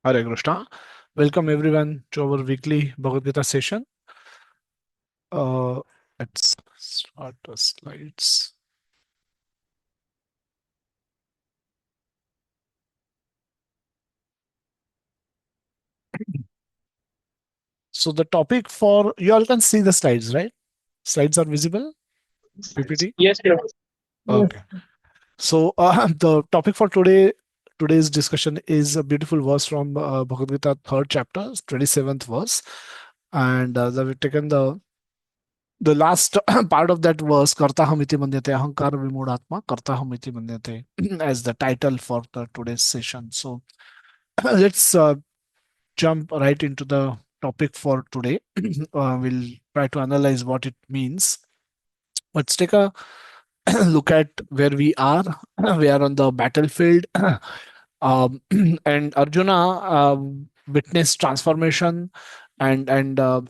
Hare Krishna. Welcome everyone to our weekly Bhagavad Gita session. Uh, let's start the slides. So the topic for you all can see the slides, right? Slides are visible. PPT. Yes, sir. Yes. Okay. So the topic for today's discussion is a beautiful verse from Bhagavad Gita third chapter, 27th verse, and we've taken the last part of that verse, Karta Hamiti Manyate, Ahankara Vimudhatma, Karta Hamiti Manyate, as the title for the today's session. So let's jump right into the topic for today. We'll try to analyze what it means. Let's take a look at where we are. We are on the battlefield, and Arjuna witnessed transformation, and all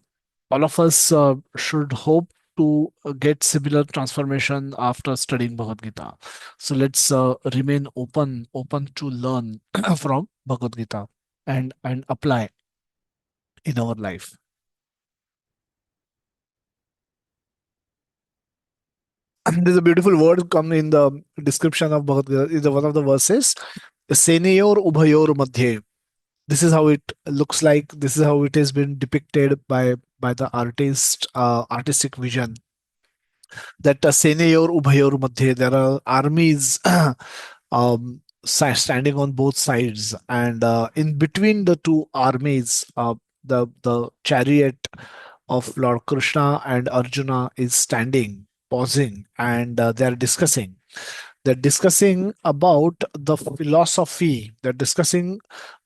of us should hope to get similar transformation after studying Bhagavad Gita. So let's remain open to learn from Bhagavad Gita and apply in our life. And there's a beautiful word come in the description of Bhagavad Gita. Is one of the verses. Senayor Ubhayor Madhye. This is how it looks like. This is how it has been depicted by the artistic vision, that Senayor Ubhayor Madhye, there are armies standing on both sides, and in between the two armies, the chariot of Lord Krishna and Arjuna is standing, pausing, and they are discussing. They're discussing about the philosophy. They're discussing.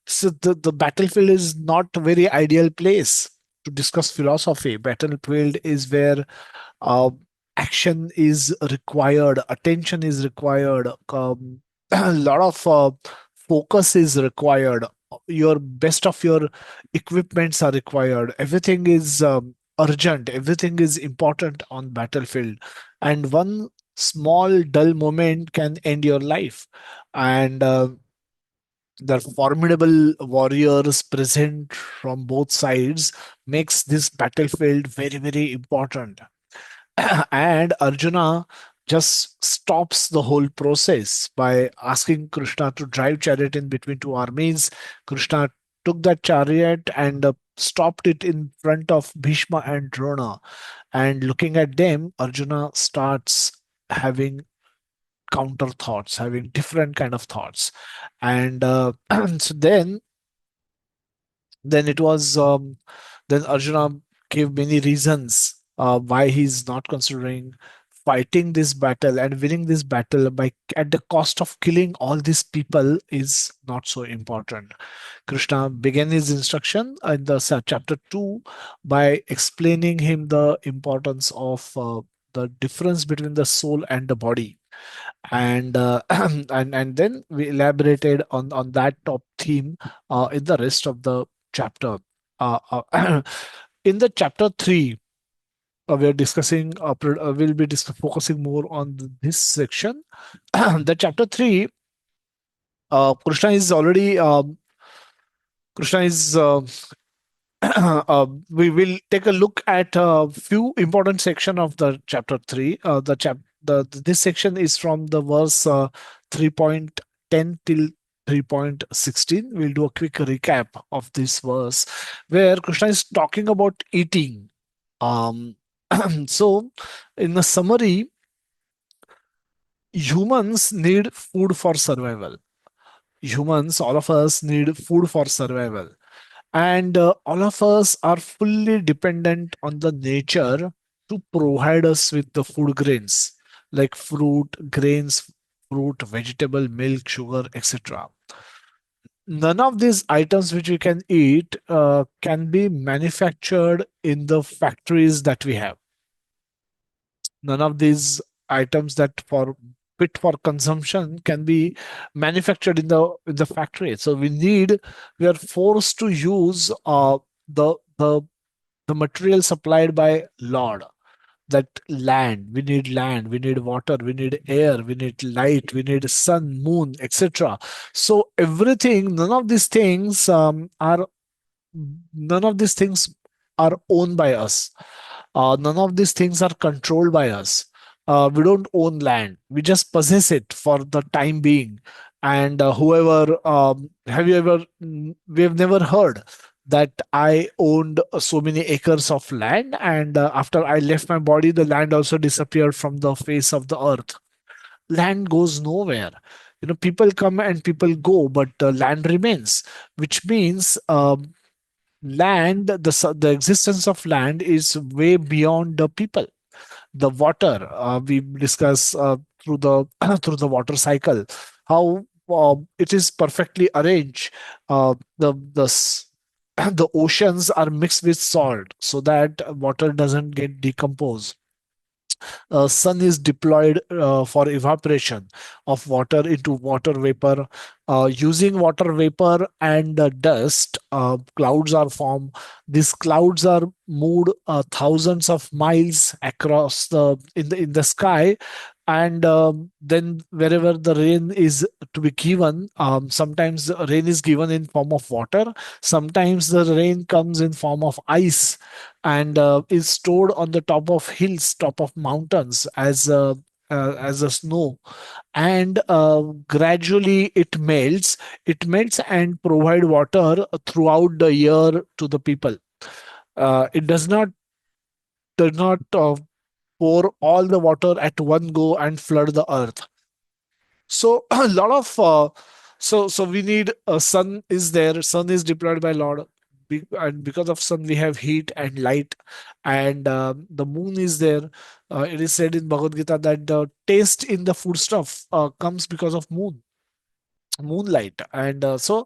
So the battlefield is not a very ideal place to discuss philosophy. Battlefield is where uh, action is required, attention is required, a lot of focus is required, your best of your equipments are required, everything is urgent, everything is important on battlefield, and one small dull moment can end your life. And the formidable warriors present from both sides makes this battlefield very important. And Arjuna just stops the whole process by asking Krishna to drive chariot in between two armies. Krishna took that chariot and stopped it in front of Bhishma and Drona. And looking at them, Arjuna starts having counter thoughts, having different kind of thoughts. And so then it was then Arjuna gave many reasons why he's not considering fighting this battle and winning this battle by at the cost of killing all these people is not so important. Krishna began his instruction in the chapter 2 by explaining him the importance of the difference between the soul and the body, and and then we elaborated on that top theme in the rest of the chapter. In the chapter 3, we are discussing we'll be focusing more on this section. The chapter 3, krishna is already krishna is we will take a look at a few important section of the chapter 3. This section is from the verse 3.10 till 3.16. We'll do a quick recap of this verse where Krishna is talking about eating. Um, so, in a summary, humans need food for survival. Humans, all of us, need food for survival, and all of us are fully dependent on the nature to provide us with the food grains like fruit, grains, fruit, vegetable, milk, sugar, etc. None of these items which we can eat can be manufactured in the factories that we have. None of these items that for fit for consumption can be manufactured in the factory. So we are forced to use the the the material supplied by Lord. that land, we need water, we need air, we need light, we need sun, moon, etc. So everything, none of these things are owned by us. None of these things are controlled by us. We don't own land. We just possess it for the time being. And whoever, have you ever, we have never heard that I owned so many acres of land, and after I left my body, the land also disappeared from the face of the earth. Land goes nowhere. People come and people go, but land remains, which means the existence of land is way beyond the people. The water, we discuss through the through the water cycle, how it is perfectly arranged. The oceans are mixed with salt so that water doesn't get decomposed. Sun is deployed for evaporation of water into water vapor. Using water vapor and dust, clouds are formed. These clouds are moved thousands of miles across the sky, and then wherever the rain is to be given, sometimes the rain is given in form of water, sometimes the rain comes in form of ice, and is stored on the top of hills, top of mountains as a snow, and gradually it melts and provide water throughout the year to the people. It does not pour all the water at one go and flood the earth. So a lot of so we need sun is there. Sun is deployed by Lord, and because of sun we have heat and light, and the moon is there. It is said in Bhagavad Gita that the taste in the foodstuff comes because of moonlight, and so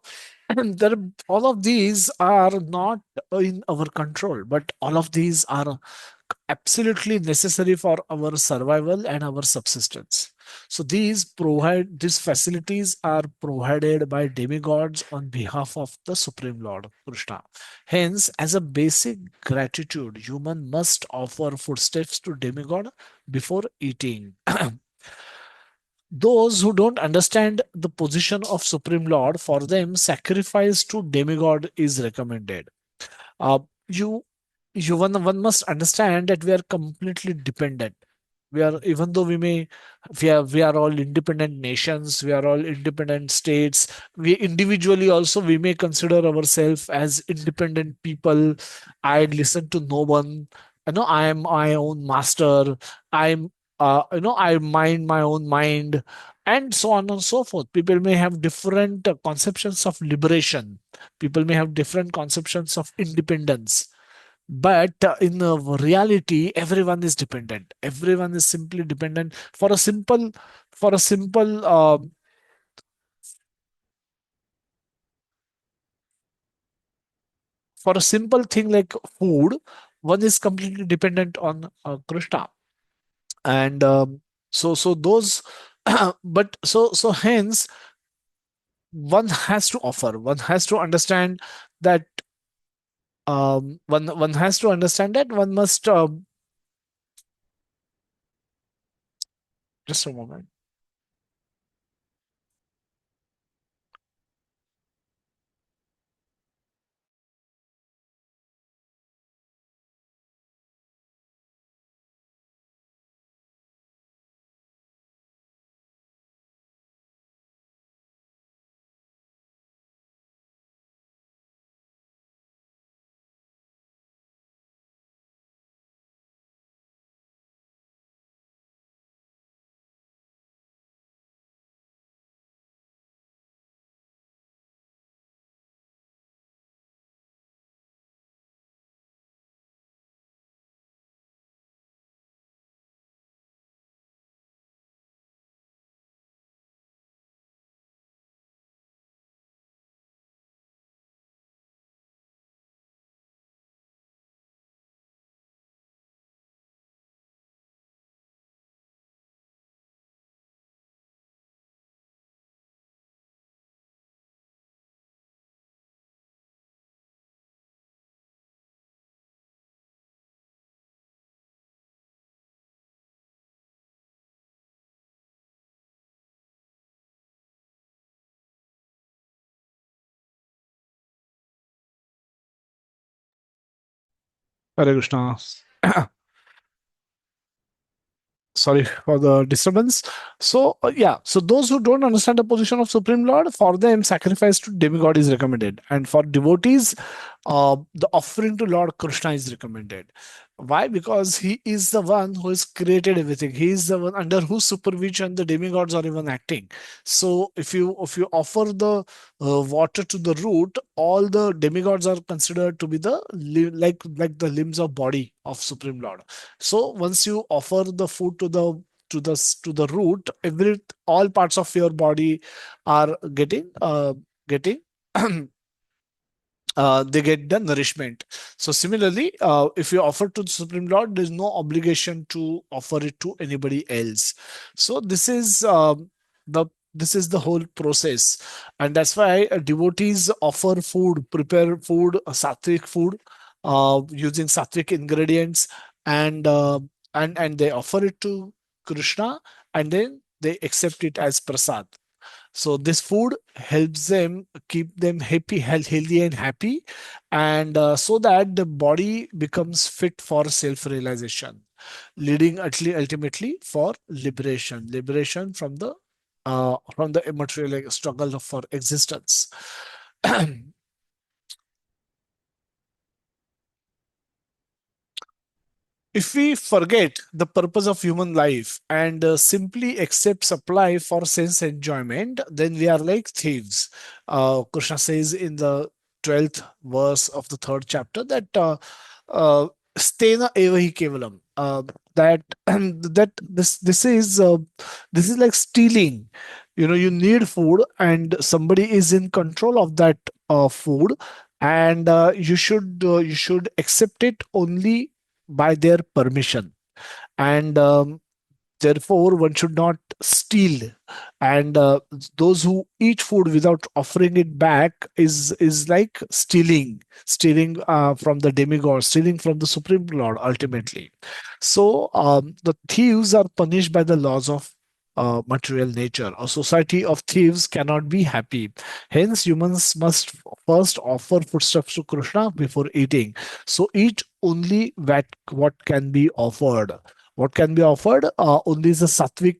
there, all of these are not in our control, but all of these are absolutely necessary for our survival and our subsistence. So these facilities are provided by demigods on behalf of the Supreme Lord Krishna. Hence, as a basic gratitude, human must offer foodstuffs to demigod before eating. Those who don't understand the position of Supreme Lord, for them sacrifice to demigod is recommended. uh, you one must understand that we are completely dependent. We are, even though we are all independent nations, we are all independent states, we individually also we may consider ourselves as independent people. I listen to no one. I am my own master. I mind my own mind, and so on and so forth. People may have different conceptions of liberation. People may have different conceptions of independence, but in reality everyone is dependent. Everyone is simply dependent for a simple for a simple thing like food. One is completely dependent on Krishna, and so those but so hence one has to offer, one has to understand that one has to understand that one must just a moment. Hare Krishna. Sorry for the disturbance. So yeah, so those who don't understand the position of Supreme Lord, for them sacrifice to demigod is recommended, and for devotees, the offering to Lord Krishna is recommended. Why? Because he is the one who has created everything. He is the one under whose supervision the demigods are even acting. So if you offer the water to the root, all the demigods are considered to be the like the limbs of body of Supreme Lord. So once you offer the food to the root, every all parts of your body are getting they get the nourishment. So similarly, if you offer to the Supreme Lord, there is no obligation to offer it to anybody else. So the this is the whole process, and that's why devotees offer food, prepare food, sattvic food, using sattvic ingredients, and uh, and they offer it to Krishna, and then they accept it as prasad. So this food helps them keep them happy, healthy, and happy, and so that the body becomes fit for self-realization, leading ultimately for liberation from the immaterial struggle for existence. If we forget the purpose of human life and simply accept supply for sense enjoyment, then we are like thieves. Krishna says in the 12th verse of the third chapter that uh, stena eva hi kevalam. That that this is like stealing. You know, you need food, and somebody is in control of that food, and you should accept it only by their permission, and therefore one should not steal, and those who eat food without offering it back is like stealing from the demigod, stealing from the Supreme Lord ultimately. So the thieves are punished by the laws of material nature. A society of thieves cannot be happy. Hence, humans must first offer foodstuffs to Krishna before eating. So, eat only what can be offered. What can be offered? Only the sattvic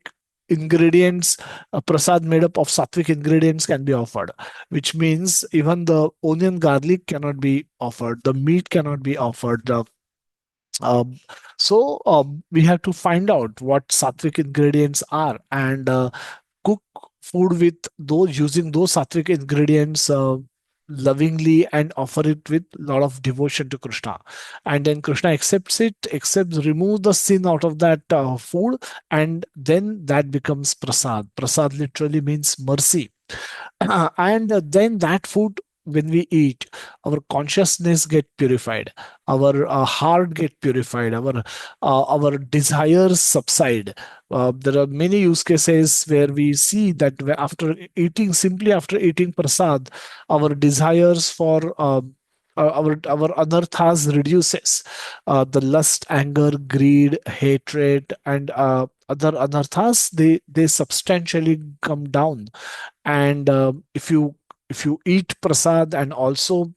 ingredients, a prasad made up of sattvic ingredients can be offered, which means even the onion garlic cannot be offered, the meat cannot be offered, um, we have to find out what sattvic ingredients are, and cook food with those using those sattvic ingredients lovingly, and offer it with a lot of devotion to Krishna. And then Krishna accepts it, remove the sin out of that food, and then that becomes prasad. Prasad literally means mercy. And then that food, when we eat, our consciousness get purified, our heart get purified, our desires subside. There are many use cases where we see that after eating, simply after eating prasad, our desires for our anarthas reduces. The lust, anger, greed, hatred, and other anarthas, they substantially come down. And if you eat prasad and also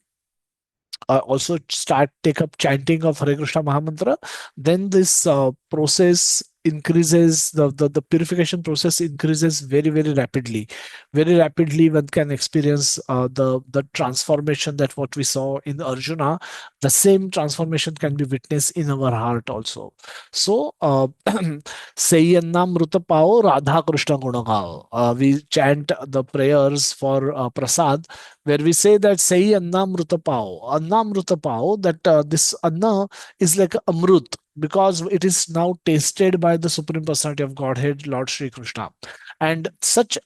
start take up chanting of Hare Krishna Mahamantra, then this process increases, the purification process increases very rapidly. Very rapidly, one can experience the transformation that what we saw in Arjuna. The same transformation can be witnessed in our heart also. So, Sayyannamruta Pao Radha Krishna Gunagao. We chant the prayers for prasad, where we say that Sai Annamruta Pao. Annamruta Pao, that this Anna is like Amrut, because it is now tasted by the Supreme Personality of Godhead, Lord Sri Krishna. And such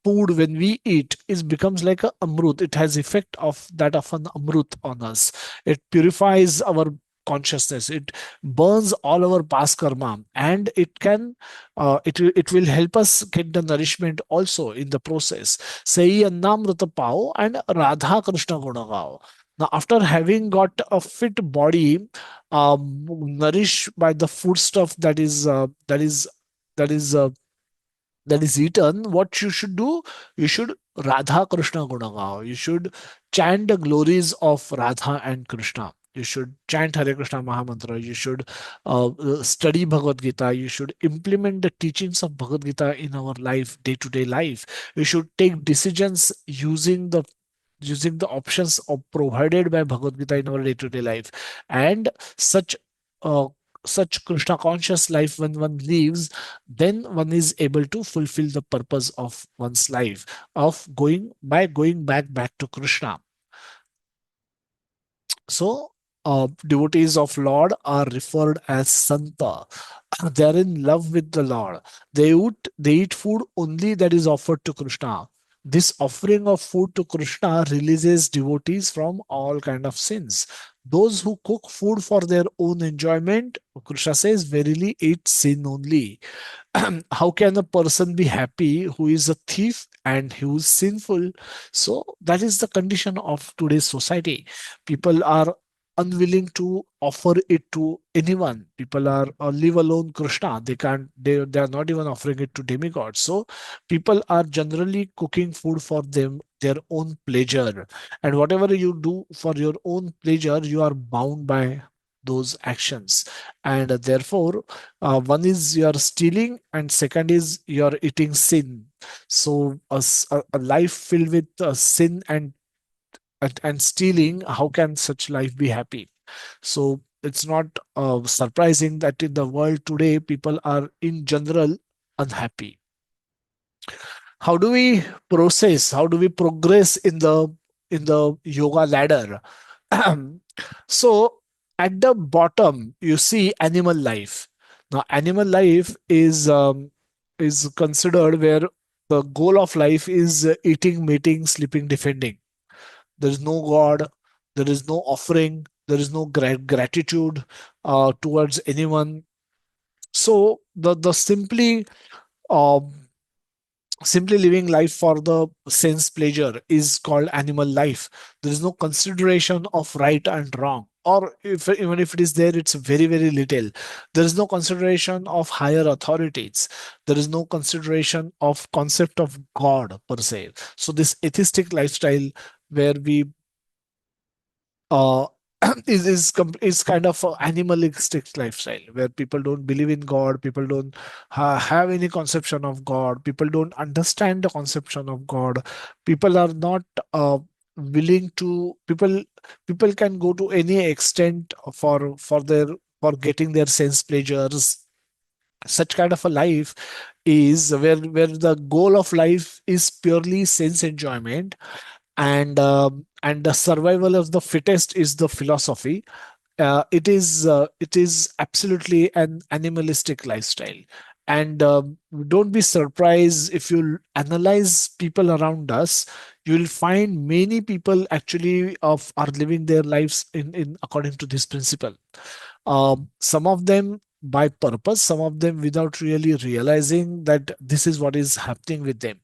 food, when we eat, is becomes like a amrut. It has effect of that of an amrut on us. It purifies our consciousness, it burns all our past karma, and it will help us get the nourishment also in the process. Sai annamrita pao and Radha Krishna Gunagao. Now, after having got a fit body, nourished by the food stuff that is eaten, what you should do, you should Radha Krishna Gunagao. You should chant the glories of Radha and Krishna. You should chant Hare Krishna Mahamantra. You should study Bhagavad Gita. You should implement the teachings of Bhagavad Gita in our life, day-to-day life. You should take decisions using the options provided by Bhagavad Gita in our day-to-day life. And such uh, such Krishna conscious life, when one lives, then one is able to fulfill the purpose of one's life, of going back to Krishna. So, devotees of Lord are referred as Santa. They are in love with the Lord. They eat food only that is offered to Krishna. This offering of food to Krishna releases devotees from all kind of sins. Those who cook food for their own enjoyment, Krishna says, verily eat sin only. How can a person be happy who is a thief and who is sinful? So that is the condition of today's society. People are unwilling to offer it to anyone. People are leave alone Krishna. They are not even offering it to demigods. So people are generally cooking food for them their own pleasure. And whatever you do for your own pleasure, you are bound by those actions. And therefore, one is you are stealing, and second is you are eating sin. So a life filled with sin and stealing, how can such life be happy? So it's not surprising that in the world today, people are in general unhappy. How do we how do we progress in the yoga ladder? So at the bottom you see animal life. Now animal life is considered where the goal of life is eating, mating, sleeping, defending. There is no god, there is no offering, there is no gratitude towards anyone. So the um, simply living life for the sense pleasure is called animal life. There is no consideration of right and wrong, or if even if it is there, it's very very little. There is no consideration of higher authorities. There is no consideration of concept of god per se. So this atheistic lifestyle where we uh, is kind of a animalistic lifestyle where people don't believe in God, people don't have any conception of God, people don't understand the conception of God, people are not willing to people can go to any extent for getting their sense pleasures. Such kind of a life is where the goal of life is purely sense enjoyment, and the survival of the fittest is the philosophy. It is absolutely an animalistic lifestyle. And don't be surprised if you analyze people around us. You will find many people actually are living their lives in according to this principle. Some of them by purpose, some of them without really realizing that this is what is happening with them.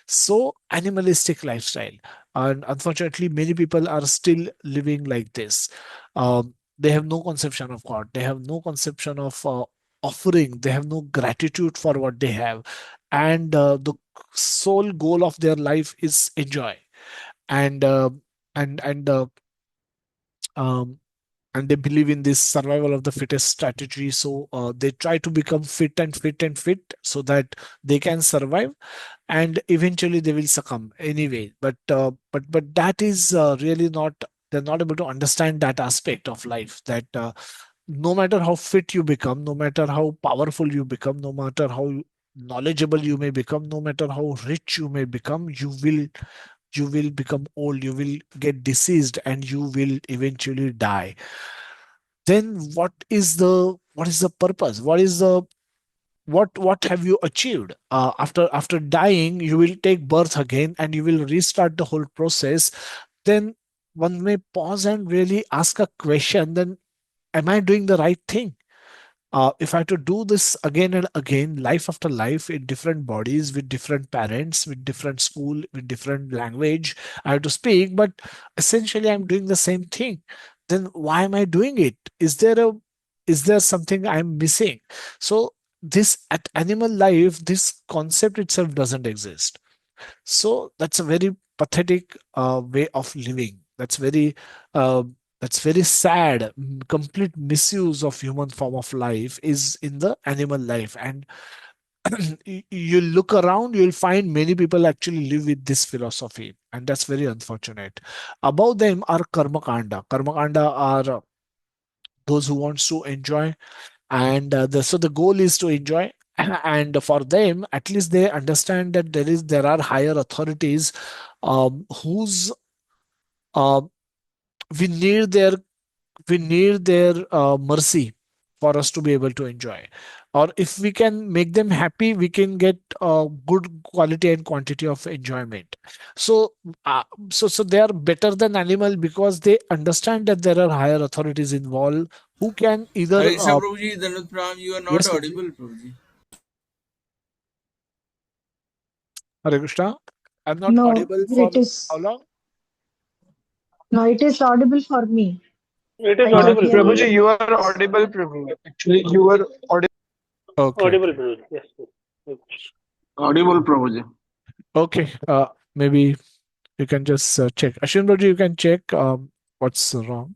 So animalistic lifestyle, and unfortunately many people are still living like this. They have no conception of god, they have no conception of offering, they have no gratitude for what they have, and the sole goal of their life is enjoy. And and um, and they believe in this survival of the fittest strategy. So they try to become fit and fit and fit so that they can survive, and eventually they will succumb anyway. But that is really not. They're not able to understand that aspect of life. That no matter how fit you become, no matter how powerful you become, no matter how knowledgeable you may become, no matter how rich you may become, you will become old, you will get diseased, and you will eventually die. Then what is the purpose? What have you achieved? After dying, you will take birth again and you will restart the whole process. Then one may pause and really ask a question, then am I doing the right thing? If I have to do this again and again, life after life, in different bodies, with different parents, with different school, with different language, I have to speak, but essentially I'm doing the same thing. Then why am I doing it? Is there something I'm missing? So this at animal life, this concept itself doesn't exist. So that's a very pathetic way of living. That's very that's very sad, complete misuse of human form of life is in the animal life. And you look around, you'll find many people actually live with this philosophy, and that's very unfortunate. Above them are karmakanda are those who wants to enjoy, and so the goal is to enjoy. And for them, at least they understand that there are higher authorities, whose uh, we need their mercy for us to be able to enjoy. Or if we can make them happy, we can get good quality and quantity of enjoyment. So uh, so they are better than animal because they understand that there are higher authorities involved who can either Hare Krishna Prabhuji, Danut Pram, you are not yes, Prabhuji. audible, Prabhuji. Hare Krishna. I'm not No, audible for it how is long? no, it is audible for me. It is I can audible, hear Prabhuji. you. Prabhuji, you are audible, Prabhu. Actually, you are audible. Okay, Audible, okay. Prabhuji. Yes, yes. Yes. Audible, Prabhuji. Okay, maybe you can just check. Ashwin Bhaji, you can check what's wrong.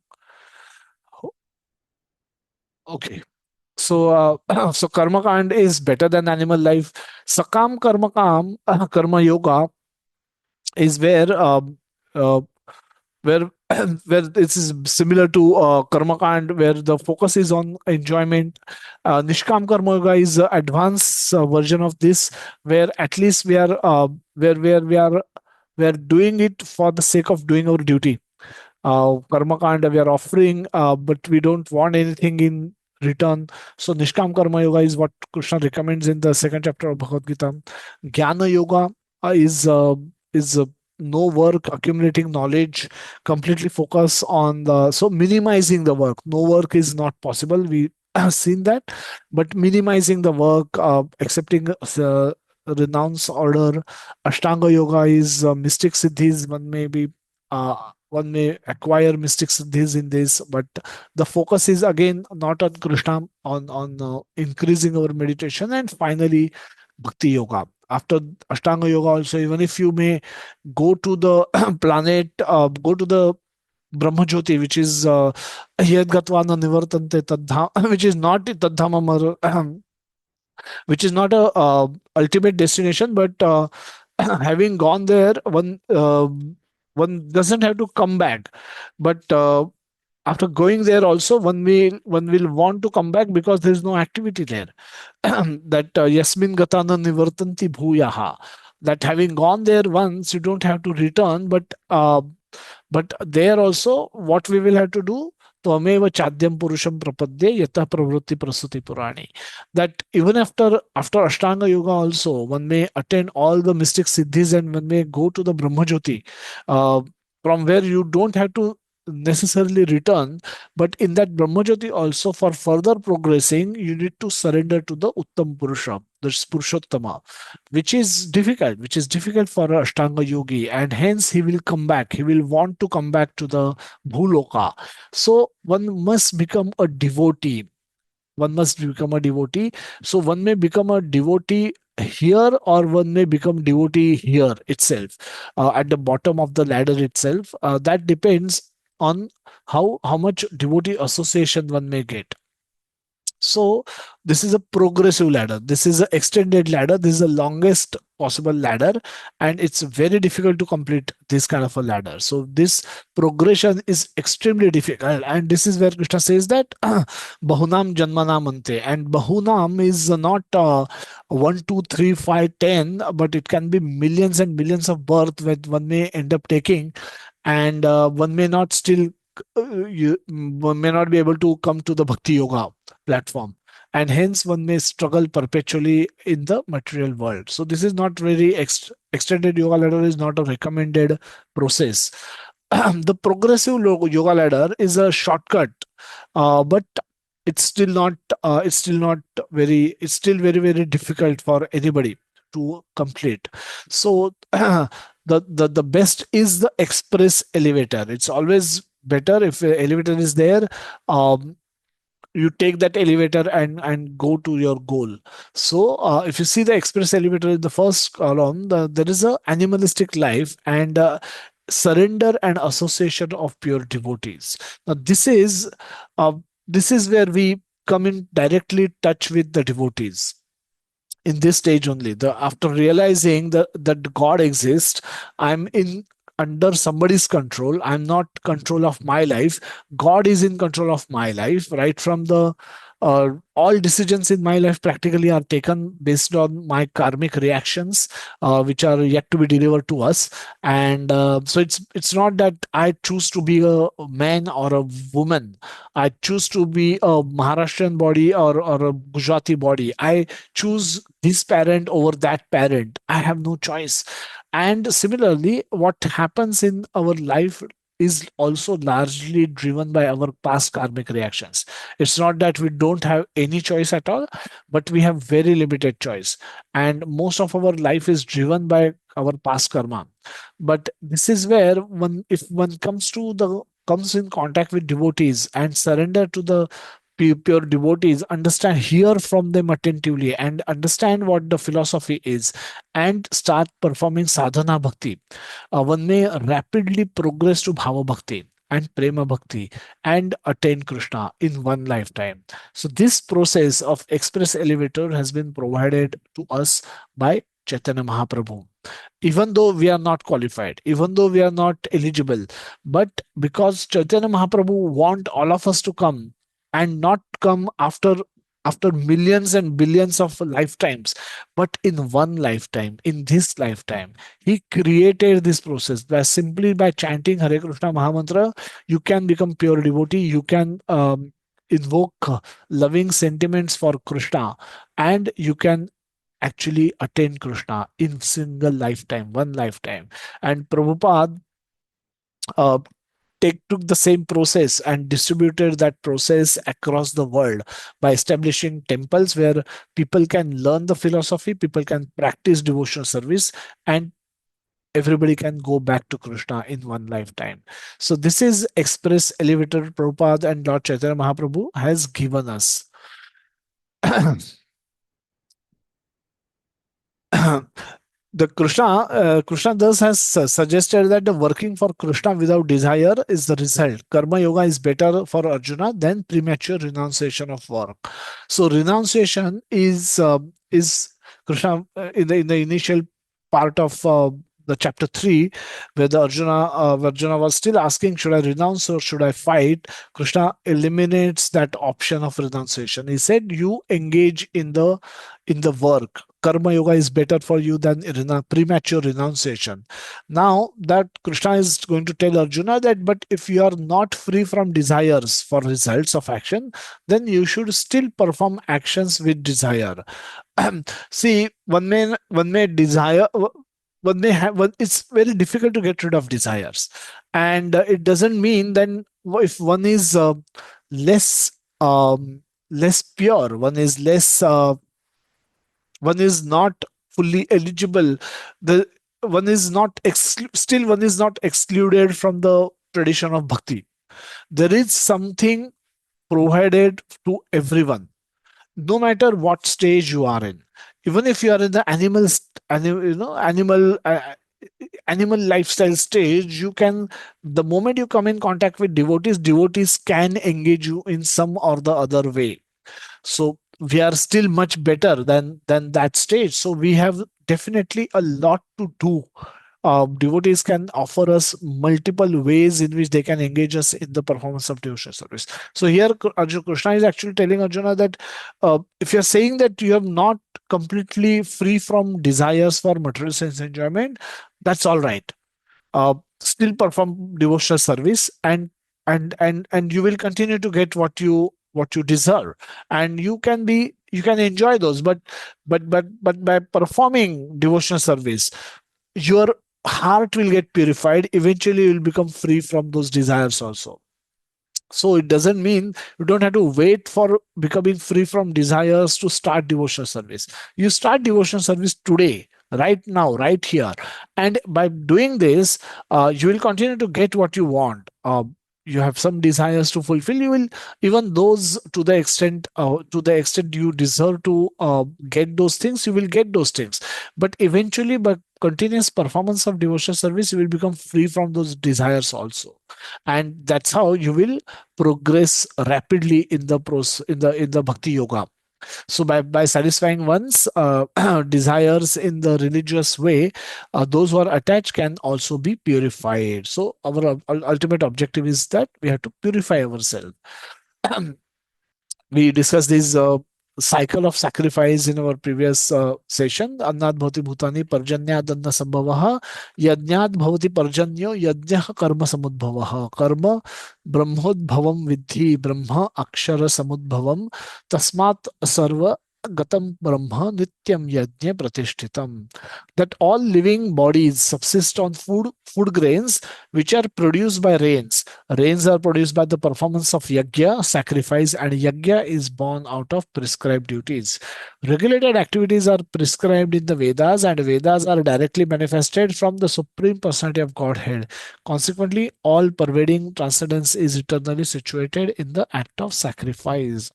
Okay. So, so karma kand is better than animal life. Sakam karma kam, karma yoga is uh, where where this is similar to karma kand, where the focus is on enjoyment. Nishkam karma yoga is advanced version of this, where at least we are we are doing it for the sake of doing our duty. Karma kanda we are offering, but we don't want anything in return. So Nishkam Karma Yoga is what Krishna recommends in the second chapter of Bhagavad Gita. Jnana Yoga is no work, accumulating knowledge, completely focus on the so minimizing the work. No work is not possible. We have seen that, but minimizing the work, accepting renounce order. Ashtanga Yoga is mystic siddhis. One may acquire mystic siddhis in this, but the focus is again not on Krishna, on increasing our meditation. And finally, Bhakti Yoga. After Ashtanga Yoga, also, even if you may go to the planet, go to the Brahmajyoti, which is Yadgatvana Nivartante Tadha, which is not Tadhama which is not a ultimate destination, but having gone there, one doesn't have to come back. But after going there also, one will want to come back because there is no activity there. That yasmin gatana nivartanti bhuyaha, that having gone there once, you don't have to return. But there also, what we will have to do, Tvameva chadyam purusham prapadye yatah pravrutti prasuti purani. That even after Ashtanga Yoga also, one may attain all the mystic siddhis and one may go to the Brahmajyoti, uh, from where you don't have to necessarily return. But in that Brahmajyoti also, for further progressing, you need to surrender to the Uttam Purusha, the Purushottama, which is difficult for a Ashtanga yogi, and hence he will come back. He will want to come back to the Bhuloka. So one must become a devotee. One must become a devotee. So one may become a devotee here, or one may become devotee here itself, at the bottom of the ladder itself. That depends on how much devotee association one may get. So this is a progressive ladder. This is an extended ladder. This is the longest possible ladder, and it's very difficult to complete this kind of a ladder. So this progression is extremely difficult, and this is where Krishna says that Bahunam Janmanam Ante, and Bahunam is not 1, 2, 3, 5, 10, but it can be millions and millions of birth that one may end up taking, and one may not still one may not be able to come to the Bhakti Yoga platform, and hence one may struggle perpetually in the material world. So this is not very extended yoga ladder is not a recommended process. The progressive yoga ladder is a shortcut, but it's still very very difficult for anybody to complete. So the best is the express elevator. It's always better if the elevator is there. um, you take that elevator and go to your goal. So if you see the express elevator in the first column, there is a animalistic life, and surrender and association of pure devotees. Now, uh, this is where we come in directly touch with the devotees in this stage only. The after realizing that God exists, I'm in under somebody's control. I'm not control of my life. God is in control of my life. Right from the all decisions in my life practically are taken based on my karmic reactions, which are yet to be delivered to us. And so it's not that I choose to be a man or a woman. I choose to be a Maharashtrian body or a Gujarati body. I choose this parent over that parent. I have no choice. And similarly, what happens in our life is also largely driven by our past karmic reactions. It's not that we don't have any choice at all, but we have very limited choice. And most of our life is driven by our past karma. But this is where one if one comes in contact with devotees and surrender to the pure devotees, understand, hear from them attentively and understand what the philosophy is, and start performing sadhana bhakti, one may rapidly progress to bhava bhakti and prema bhakti and attain Krishna in one lifetime. So this process of express elevator has been provided to us by Chaitanya Mahaprabhu, even though we are not qualified, even though we are not eligible. But because Chaitanya Mahaprabhu want all of us to come and not come after millions and billions of lifetimes, but in one lifetime, in this lifetime, he created this process by simply by chanting Hare Krishna Mahamantra. You can become pure devotee. You can invoke loving sentiments for Krishna, and you can actually attain Krishna in single lifetime, one lifetime. And Prabhupada uh, took the same process and distributed that process across the world by establishing temples where people can learn the philosophy, people can practice devotional service, and everybody can go back to Krishna in one lifetime. So this is express elevator Prabhupada and Lord Chaitanya Mahaprabhu has given us. The Krishna thus has suggested that the working for Krishna without desire is the result. Karma yoga is better for Arjuna than premature renunciation of work. So renunciation is Krishna in the initial part of the chapter 3, where the Arjuna was still asking, should I renounce or should I fight? Krishna eliminates that option of renunciation. He said, you engage in the work. Karma yoga is better for you than premature renunciation. Now that Krishna is going to tell Arjuna that, but if you are not free from desires for results of action, then you should still perform actions with desire. See, one may desire, one may have, it's very difficult to get rid of desires, and it doesn't mean then if one is less less pure, one is not fully eligible, the one is not still one is not excluded from the tradition of bhakti. There is something provided to everyone, no matter what stage you are in. Even if you are in the animal lifestyle stage, you can, the moment you come in contact with devotees can engage you in some or the other way. So we are still much better than that stage. So we have definitely a lot to do. Devotees can offer us multiple ways in which they can engage us in the performance of devotional service. So here Arjuna, Krishna is actually telling Arjuna that if you're saying that you are not completely free from desires for material sense enjoyment, that's all right. Still perform devotional service, and you will continue to get what you deserve, and you can enjoy those. But by performing devotional service, your heart will get purified. Eventually you will become free from those desires also. So it doesn't mean you don't have to wait for becoming free from desires to start devotional service. You start devotional service today, right now, right here. And by doing this, you will continue to get what you want. you have some desires to fulfill, you will, even those, to the extent you deserve to get those things, you will get those things. But eventually, by continuous performance of devotional service, you will become free from those desires also. And that's how you will progress rapidly in the process, in the bhakti yoga. So by satisfying one's desires in the religious way, those who are attached can also be purified. So our ultimate objective is that we have to purify ourselves. We discussed this cycle of sacrifice in our previous session. Annad bhavati bhutani parjanyad anna sambhavah yajnad bhavati parjanyo yajnah karma samudbhavah. Karma brahmodbhavam vidhi brahma akshara samudbhavam tasmat sarva gatam brahma nityam yajna pratishtitam. That all living bodies subsist on food grains which are produced by rains. Rains are produced by the performance of yajna, sacrifice, and yajna is born out of prescribed duties. Regulated activities are prescribed in the Vedas, and Vedas are directly manifested from the Supreme Personality of Godhead. Consequently, all pervading transcendence is eternally situated in the act of sacrifice.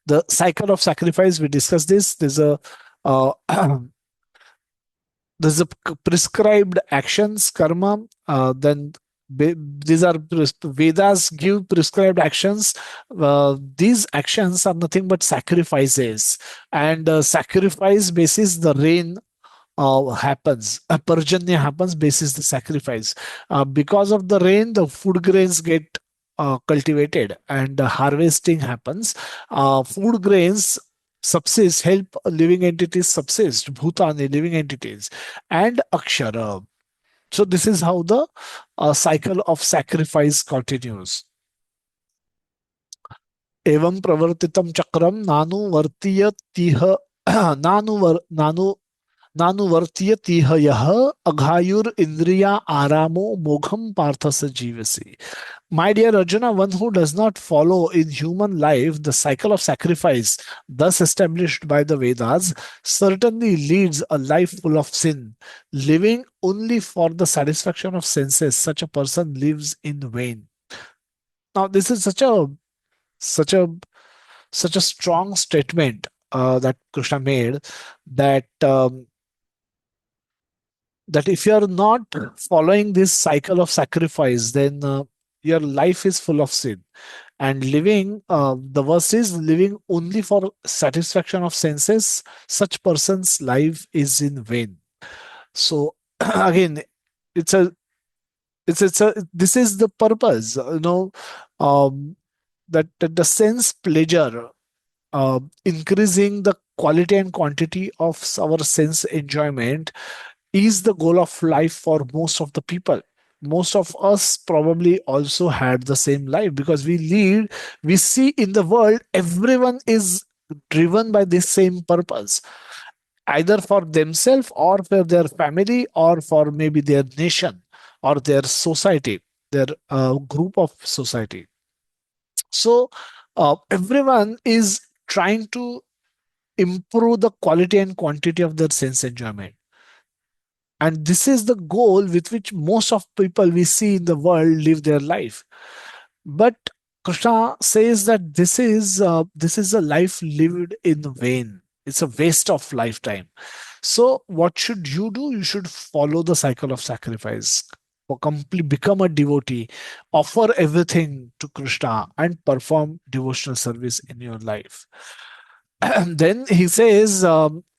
The cycle of sacrifice, we discussed this. Uh, there's a prescribed actions, karma. Then these are Vedas give prescribed actions. These actions are nothing but sacrifices, and sacrifice basis the rain happens. A Parjanya happens basis the sacrifice. Because of the rain, the food grains get cultivated, and harvesting happens. Food grains subsist, help living entities subsist, bhutani, living entities, and akshara. So this is how the cycle of sacrifice continues. Evam pravartitam chakram nanu vartiyatiha nanu नानुवर्त्यतिह यह अघायुर इंद्रिया आरामो मोघम पार्थस जीवसी. My dear Arjuna, one who does not follow in human life the cycle of sacrifice thus established by the Vedas certainly leads a life full of sin. Living only for the satisfaction of senses, such a person lives in vain. Now, this is such a such a strong statement that Krishna made, that that if you are not following this cycle of sacrifice, then your life is full of sin. And living, the verse is living only for satisfaction of senses, such person's life is in vain. So again, it's a it's a this is the purpose, um, that the sense pleasure, increasing the quality and quantity of our sense enjoyment is the goal of life for most of the people. Most of us probably also had the same life, because we see in the world, everyone is driven by this same purpose, either for themselves or for their family or for maybe their nation or their society, their group of society. So everyone is trying to improve the quality and quantity of their sense enjoyment. And this is the goal with which most of people we see in the world live their life. But Krishna says that this is a life lived in vain. It's a waste of lifetime. So what should you do? You should follow the cycle of sacrifice. Become a devotee, offer everything to Krishna, and perform devotional service in your life. Then he says,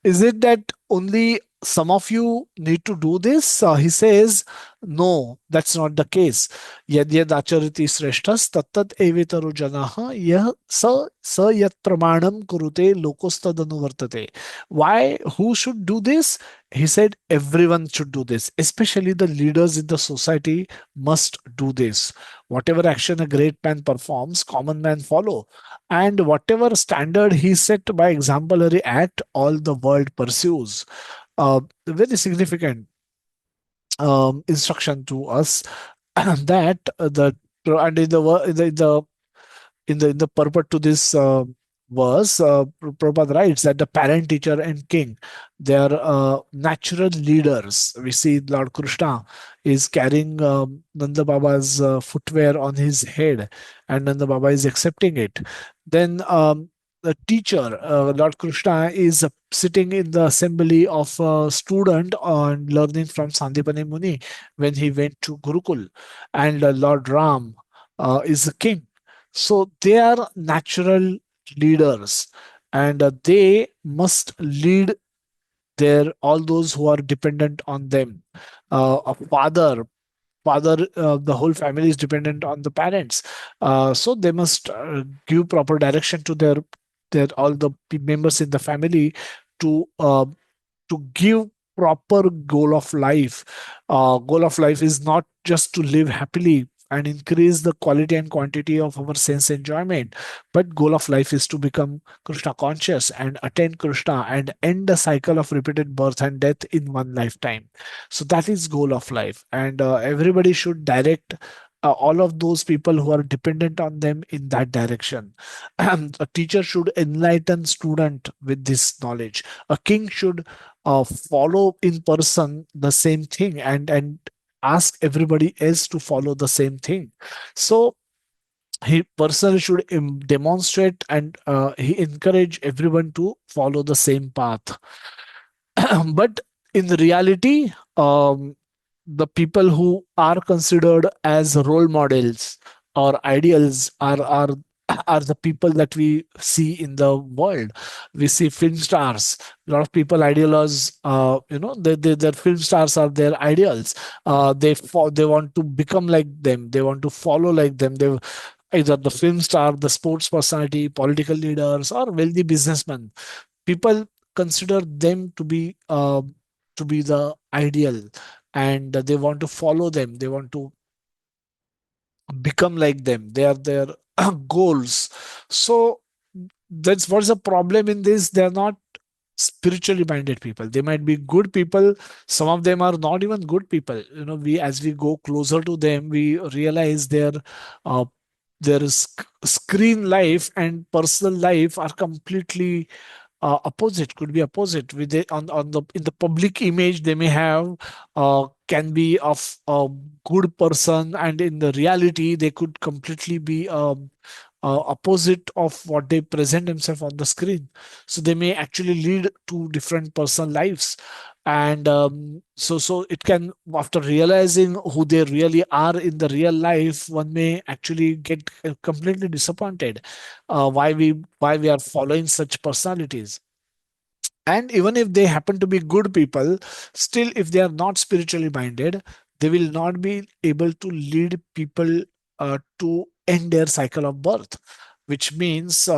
is it that only some of you need to do this? He says, no, that's not the case. Yad yad achariti sreshthas tattat evitaru janaha yah sa yat pramanam kurute lokostadanu vartate. Why? Who should do this? He said everyone should do this, especially the leaders in the society must do this. Whatever action a great man performs, common man follow. And whatever standard he set by exemplary act, all the world pursues. Very significant instruction to us that the and in the in the purport to this verse, Prabhupada writes that the parent, teacher, and king, they are natural leaders. We see Lord Krishna is carrying Nanda Baba's footwear on his head, and Nanda Baba is accepting it. Then the teacher, Lord Krishna, is sitting in the assembly of a student and learning from Sandipani Muni when he went to Gurukul, and Lord Ram is the king. So they are natural leaders, and they must lead their all those who are dependent on them. A father, the whole family is dependent on the parents, so they must give proper direction to their all the members in the family to give proper goal of life. Goal of life is not just to live happily and increase the quality and quantity of our sense enjoyment, but goal of life is to become Krishna conscious and attain Krishna and end the cycle of repeated birth and death in one lifetime. So that is goal of life, and everybody should direct all of those people who are dependent on them in that direction. A teacher should enlighten student with this knowledge. A king should follow in person the same thing, and ask everybody else to follow the same thing. So he personally should demonstrate, and he encourage everyone to follow the same path. But in reality, the people who are considered as role models or ideals are the people that we see in the world. We see film stars. A lot of people idealize, their film stars are their ideals. They want to become like them. They want to follow like them. They either the film star, the sports personality, political leaders, or wealthy businessmen. People consider them to be the ideal, and they want to follow them. They want to become like them. They are their goals. So that's what's the problem in this. They're not spiritually minded people. They might be good people. Some of them are not even good people. We, as we go closer to them, we realize uh, their screen life and personal life are completely opposite. Could be opposite. With on the in the public image they may have, can be of a good person, and in the reality they could completely be opposite of what they present themselves on the screen. So they may actually lead to different personal lives. And so it can, after realizing who they really are in the real life, one may actually get completely disappointed. Why we are following such personalities. And even if they happen to be good people, still if they are not spiritually minded, they will not be able to lead people to end their cycle of birth, which means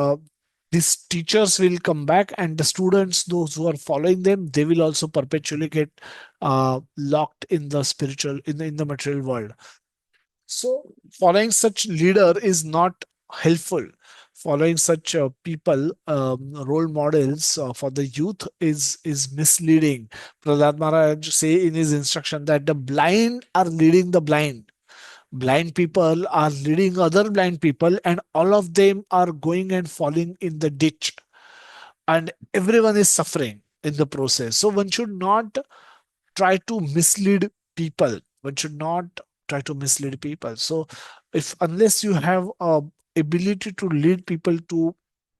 these teachers will come back, and the students, those who are following them, they will also perpetually get locked in the spiritual, in the material world. So following such leader is not helpful. Following such people, role models for the youth is misleading. Prahlad Maharaj say in his instruction that the blind are leading the blind. Blind people are leading other blind people, and all of them are going and falling in the ditch, and everyone is suffering in the process. So one should not try to mislead people. One should not try to mislead people. So if, unless you have a ability to lead people to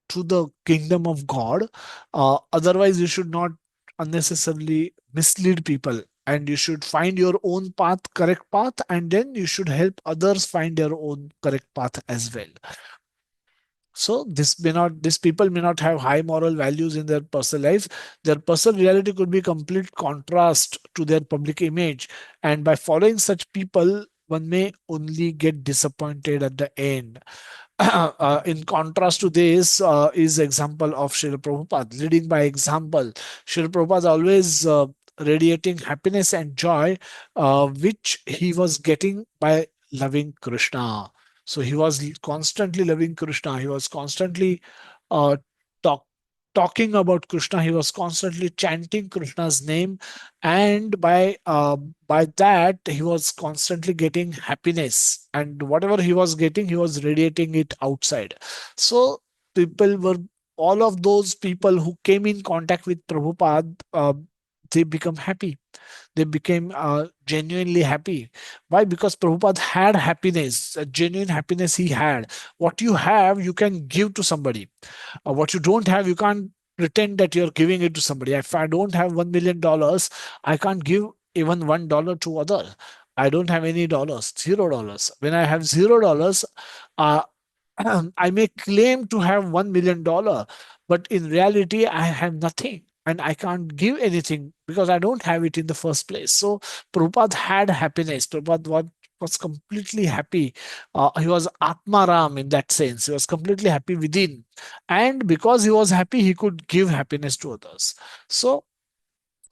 the kingdom of God, otherwise you should not unnecessarily mislead people, and you should find your own path, correct path, and then you should help others find their own correct path as well. So these people may not have high moral values in their personal life. Their personal reality could be complete contrast to their public image. And by following such people, one may only get disappointed at the end. In contrast to this is example of Srila Prabhupada, leading by example. Srila Prabhupada always radiating happiness and joy, which he was getting by loving Krishna. So he was constantly loving Krishna. He was constantly uh, talk, talking about Krishna. He was constantly chanting Krishna's name, and by that he was constantly getting happiness. And whatever he was getting, he was radiating it outside. So people were all of those people who came in contact with Prabhupada, they become happy. They became genuinely happy. Why? Because Prabhupada had happiness, a genuine happiness he had. What you have, you can give to somebody. What you don't have, you can't pretend that you're giving it to somebody. If I don't have $1 million, I can't give even $1 to other. I don't have any dollars, $0. When I have $0, uh, I may claim to have $1 million, but in reality, I have nothing and I can't give anything because I don't have it in the first place. So Prabhupada had happiness. Prabhupada was completely happy. He was Atmaram in that sense. He was completely happy within. And because he was happy, he could give happiness to others. So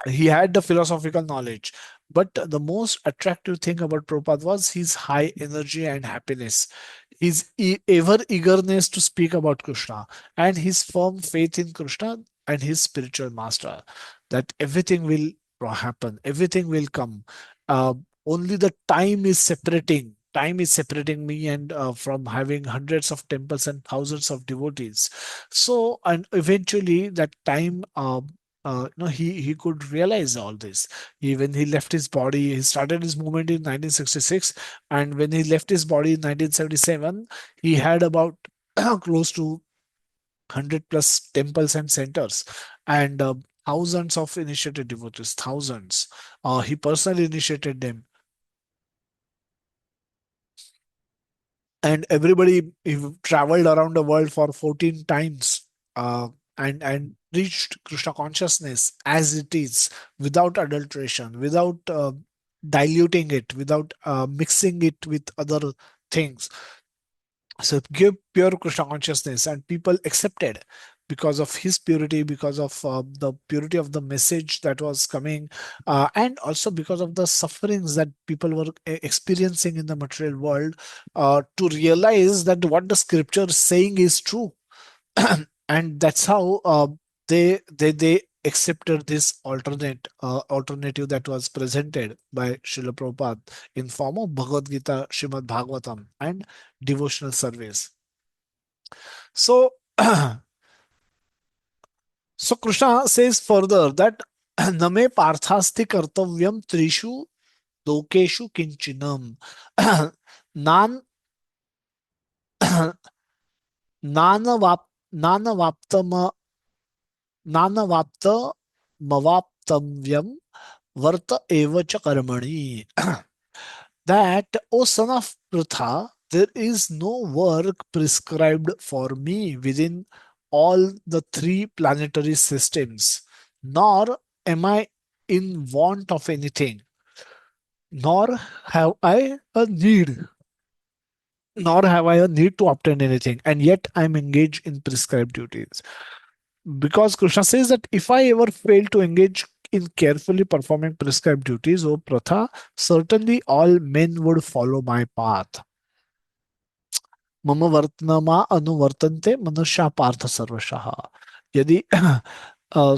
he had the philosophical knowledge. But the most attractive thing about Prabhupada was his high energy and happiness, his ever eagerness to speak about Krishna, and his firm faith in Krishna and his spiritual master, that everything will happen, everything will come. Uh, Only the time is separating. Time is separating me and from having hundreds of temples and thousands of devotees. So, and eventually that time he could realize all this. When he left his body, he started his movement in 1966, and when he left his body in 1977, he had about close to 100 plus temples and centers, and thousands of initiated devotees, thousands. He personally initiated them, and everybody, he traveled around the world for 14 times, uh, and reached Krishna consciousness as it is, without adulteration, without diluting it, without mixing it with other things. So give pure Krishna consciousness, and people accepted because of his purity, because of the purity of the message that was coming, and also because of the sufferings that people were experiencing in the material world, to realize that what the scripture is saying is true. And that's how they accepted this alternative that was presented by Srila Prabhupada in form of Bhagavad Gita, Srimad Bhagavatam, and devotional service. So, so Krishna says further that Name parthasti kartavyam trishu lokeshu kinchinam nan nanavap nanavaptama nanavapta mavaptamvyam varta eva cha karmani. That, O son of Pritha, there is no work prescribed for me within all the three planetary systems, nor am I in want of anything, nor have I a need, nor have I a need to obtain anything, and yet I am engaged in prescribed duties. Because Krishna says that if I ever fail to engage in carefully performing prescribed duties, O Pratha, certainly all men would follow my path. मम वर्तनमा अनुवर्तन्ते मनुष्या पार्थ सर्वशः. यदि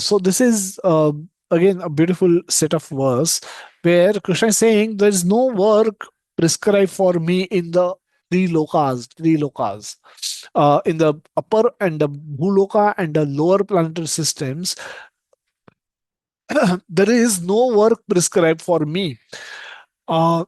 so this is again a beautiful set of verse where Krishna is saying there is no work prescribed for me in the three lokas, in the upper and the bhuloka and the lower planetary systems. There is no work prescribed for me. Uh,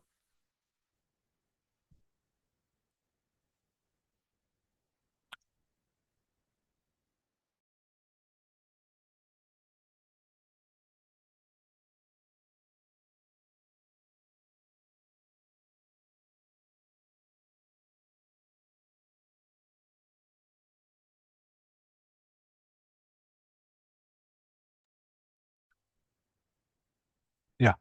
yeah.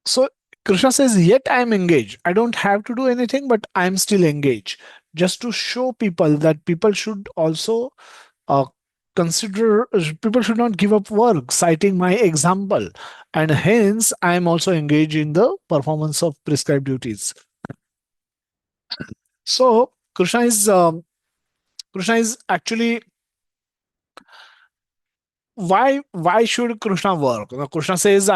So Krishna says, yet I am engaged. I don't have to do anything, but I am still engaged. Just to show people that people should also uh, people should not give up work, citing my example. And hence, I am also engaged in the performance of prescribed duties. So Krishna is actually, why should Krishna work? Now, Krishna says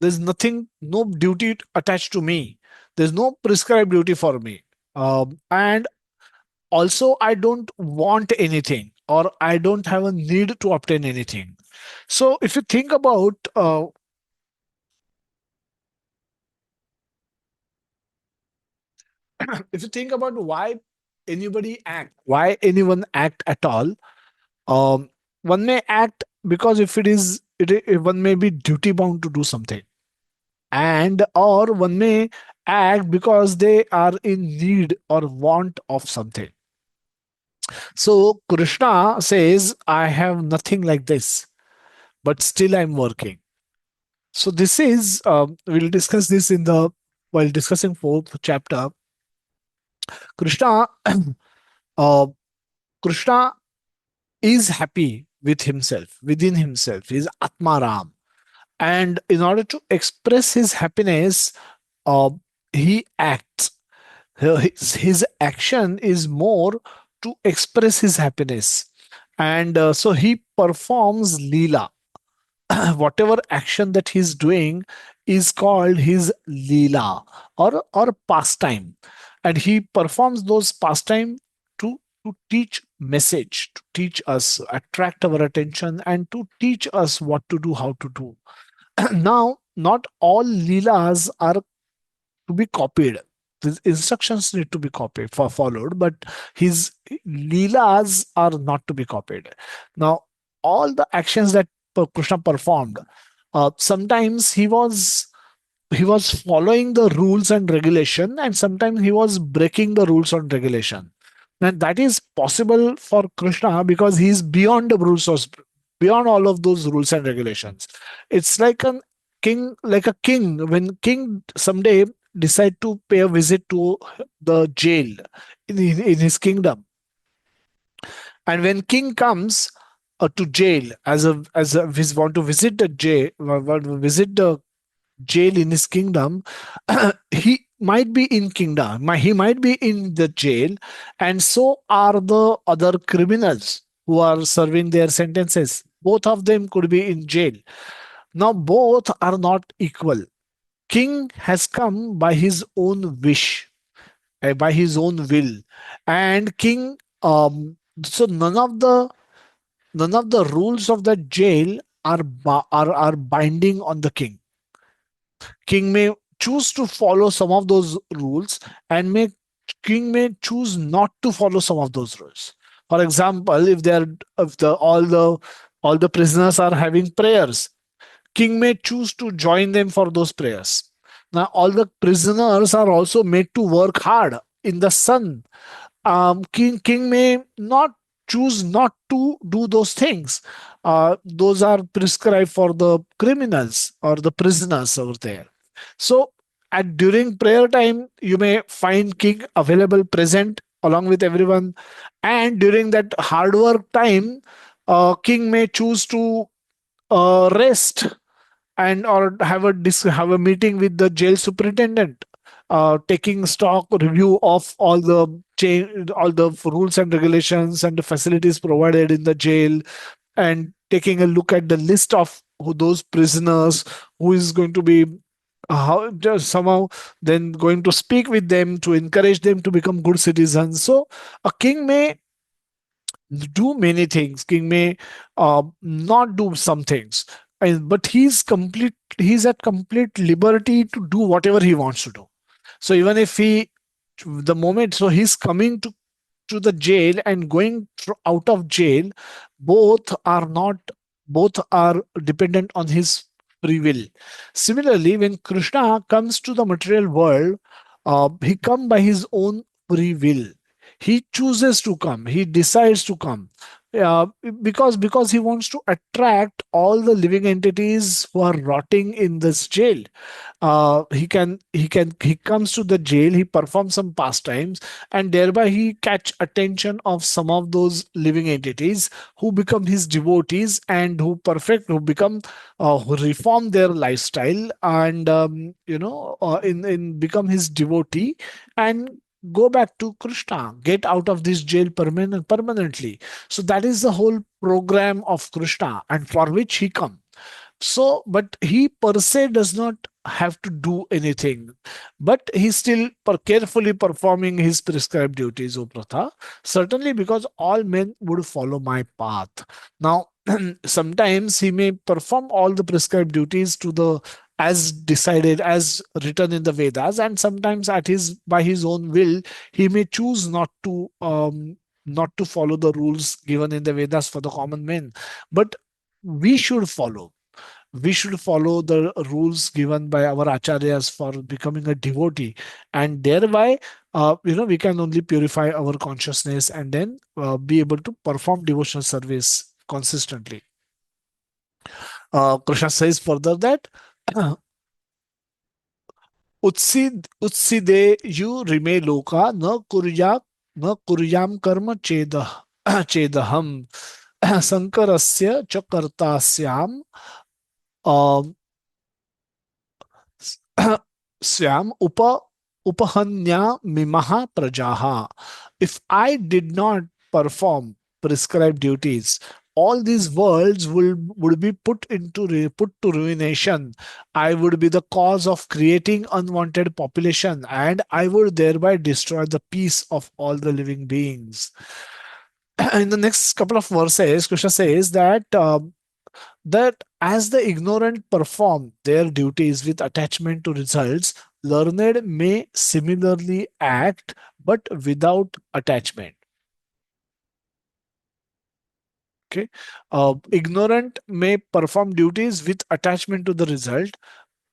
there's nothing, no duty attached to me. There's no prescribed duty for me. And Also, I don't want anything, or I don't have a need to obtain anything. So if you think about if you think about why anyone act at all, um, one may act because if one may be duty bound to do something, and or one may act because they are in need or want of something. So Krishna says, I have nothing like this, but still I'm working. So this is we'll discuss this in the while discussing fourth chapter. Krishna uh, Krishna is happy with himself, within himself. He is Atmaram. And in order to express his happiness, uh, he acts. His action is more to express his happiness. And so he performs Leela. Whatever action that he's doing is called his Leela, or pastime. And he performs those pastime to teach message, to teach us, attract our attention, and to teach us what to do, how to do. Now, not all Leelas are to be copied. The instructions need to be copied for followed, but his Leelas are not to be copied. Now, all the actions that Krishna performed, sometimes he was following the rules and regulation, and sometimes he was breaking the rules and regulation. And that is possible for Krishna because he is beyond the rules of, beyond all of those rules and regulations. It's like a king. When king someday decide to pay a visit to the jail in his kingdom, and when king comes to jail as a want to visit the jail, want to visit the jail in his kingdom, he might be in kingdom, he might be in the jail, and so are the other criminals who are serving their sentences. Both of them could be in jail. Now, both are not equal. King has come by his own wish, by his own will, and king. So none of the rules of the jail are binding on the king. King may choose to follow some of those rules, and king may choose not to follow some of those rules. For example, if the all the prisoners are having prayers, king may choose to join them for those prayers. Now all the prisoners are also made to work hard in the sun. King may not choose not to do those things. Those are prescribed for the criminals or the prisoners over there. So at during prayer time, you may find king available, present along with everyone, and during that hard work time, king may choose to rest and or have a meeting with the jail superintendent, taking stock review of all the rules and regulations and the facilities provided in the jail, and taking a look at the list of those prisoners who is going to be how just somehow then going to speak with them to encourage them to become good citizens. So a king may do many things. King may not do some things, but he's at complete liberty to do whatever he wants to do. So even if the moment, so he's coming to the jail and going out of jail, both are not both are dependent on his free will. Similarly, when Krishna comes to the material world, he come by his own free will. He chooses to come, he decides to come, uh, because he wants to attract all the living entities who are rotting in this jail. He comes to the jail, he performs some pastimes, and thereby he catch attention of some of those living entities who become his devotees, and who become who reform their lifestyle, and in become his devotee, and go back to Krishna, get out of this jail permanently. So that is the whole program of Krishna, and for which he come. So, but he per se does not have to do anything, but he's still carefully performing his prescribed duties, O Pratha. Certainly, because all men would follow my path. Now, sometimes he may perform all the prescribed duties to the as decided, as written in the Vedas, and sometimes at his by his own will, he may choose not to follow the rules given in the Vedas for the common men. But we should follow we should follow the rules given by our acharyas for becoming a devotee, and thereby we can only purify our consciousness and then be able to perform devotional service consistently. Krishna says further that उत्सिदे यु रिमे लोका न कुर्याम कर्म चेदहम शंकरस्य च कर्तास्याम Swam upahanya mimaha prajaha. If I did not perform prescribed duties, all these worlds would be put to ruination. I would be the cause of creating unwanted population, and I would thereby destroy the peace of all the living beings. In the next couple of verses, Krishna says that as the ignorant perform their duties with attachment to results, learned may similarly act but without attachment. Okay. Ignorant may perform duties with attachment to the result.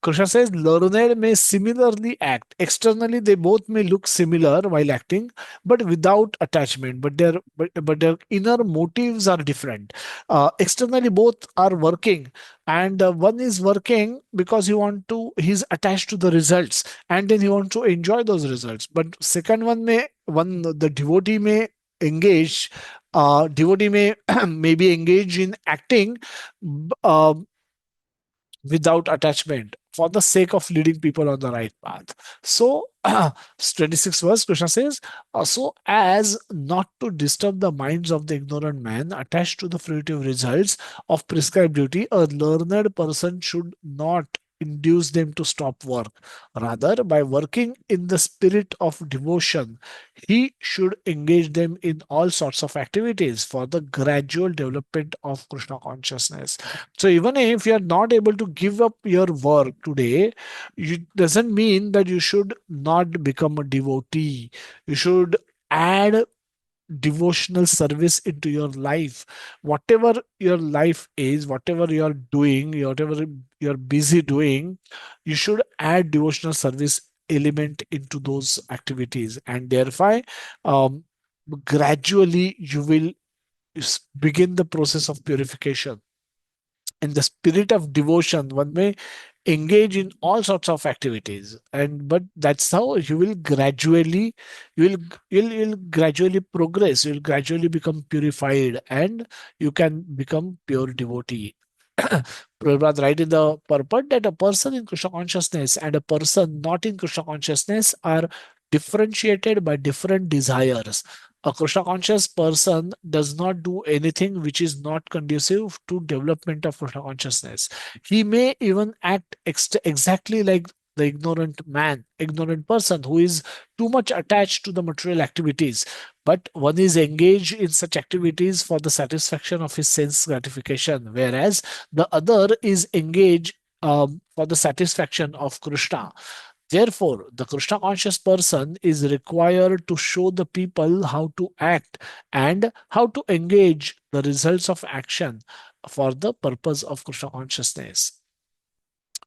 Krishna says learned may similarly act. Externally, they both may look similar while acting, but without attachment. But their inner motives are different. Externally, both are working, and one is working because he's attached to the results, and then he wants to enjoy those results. But second one, the devotee may engage. Devotee may maybe engage in acting. Uh, without attachment for the sake of leading people on the right path. So, 26th verse, Krishna says, so as not to disturb the minds of the ignorant man attached to the fruitive results of prescribed duty, a learned person should not induce them to stop work. Rather, by working in the spirit of devotion, he should engage them in all sorts of activities for the gradual development of Krishna consciousness. So even if you are not able to give up your work today, it doesn't mean that you should not become a devotee. You should add devotional service into your life. Whatever your life is, whatever you are doing, whatever you're busy doing, you should add devotional service element into those activities, and thereby um, gradually you will begin the process of purification. In the spirit of devotion, one may engage in all sorts of activities, and but that's how you'll gradually progress. You'll gradually become purified, and you can become pure devotee. Prabhupada write in the purport that a person in Krishna consciousness and a person not in Krishna consciousness are differentiated by different desires. A Krishna conscious person does not do anything which is not conducive to development of Krishna consciousness. He may even act exactly like the ignorant person who is too much attached to the material activities. But one is engaged in such activities for the satisfaction of his sense gratification, whereas the other is engaged for the satisfaction of Krishna. Therefore, the Krishna conscious person is required to show the people how to act and how to engage the results of action for the purpose of Krishna consciousness.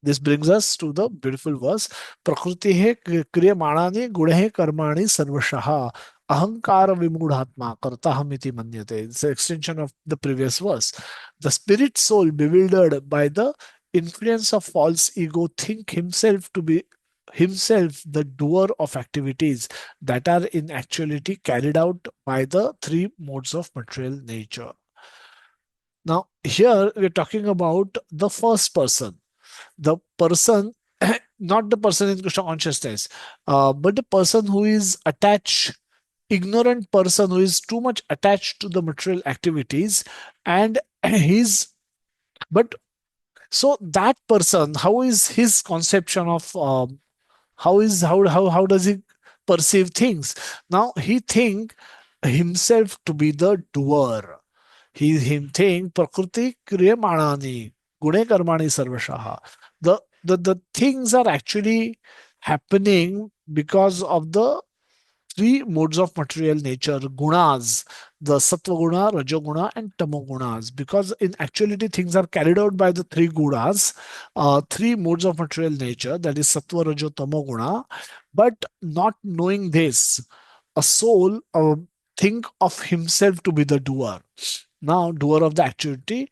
This brings us to the beautiful verse. Prakriti he kriyamanani gunahe karmani sarvashaha. Ahankara Vimudhatma Karta hamiti Manyate. It's an extension of the previous verse. The spirit soul, bewildered by the influence of false ego, think himself the doer of activities that are in actuality carried out by the three modes of material nature. Now, here we're talking about the first person, the person, not the person in Krishna consciousness, but the person who is attached, ignorant person who is too much attached to the material activities, and he's but So that person, how is his conception of how does he perceive things? Now he think himself to be the doer. He him think prakriti kriyamanani gune karmani sarvashaha. The things are actually happening because of the three modes of material nature, gunas, the sattva guna, rajoguna, and tamogunas. Because in actuality, things are carried out by the three gunas, three modes of material nature, that is sattva, rajo, tamoguna. But not knowing this, a soul think of himself to be the doer. Now, doer of the activity,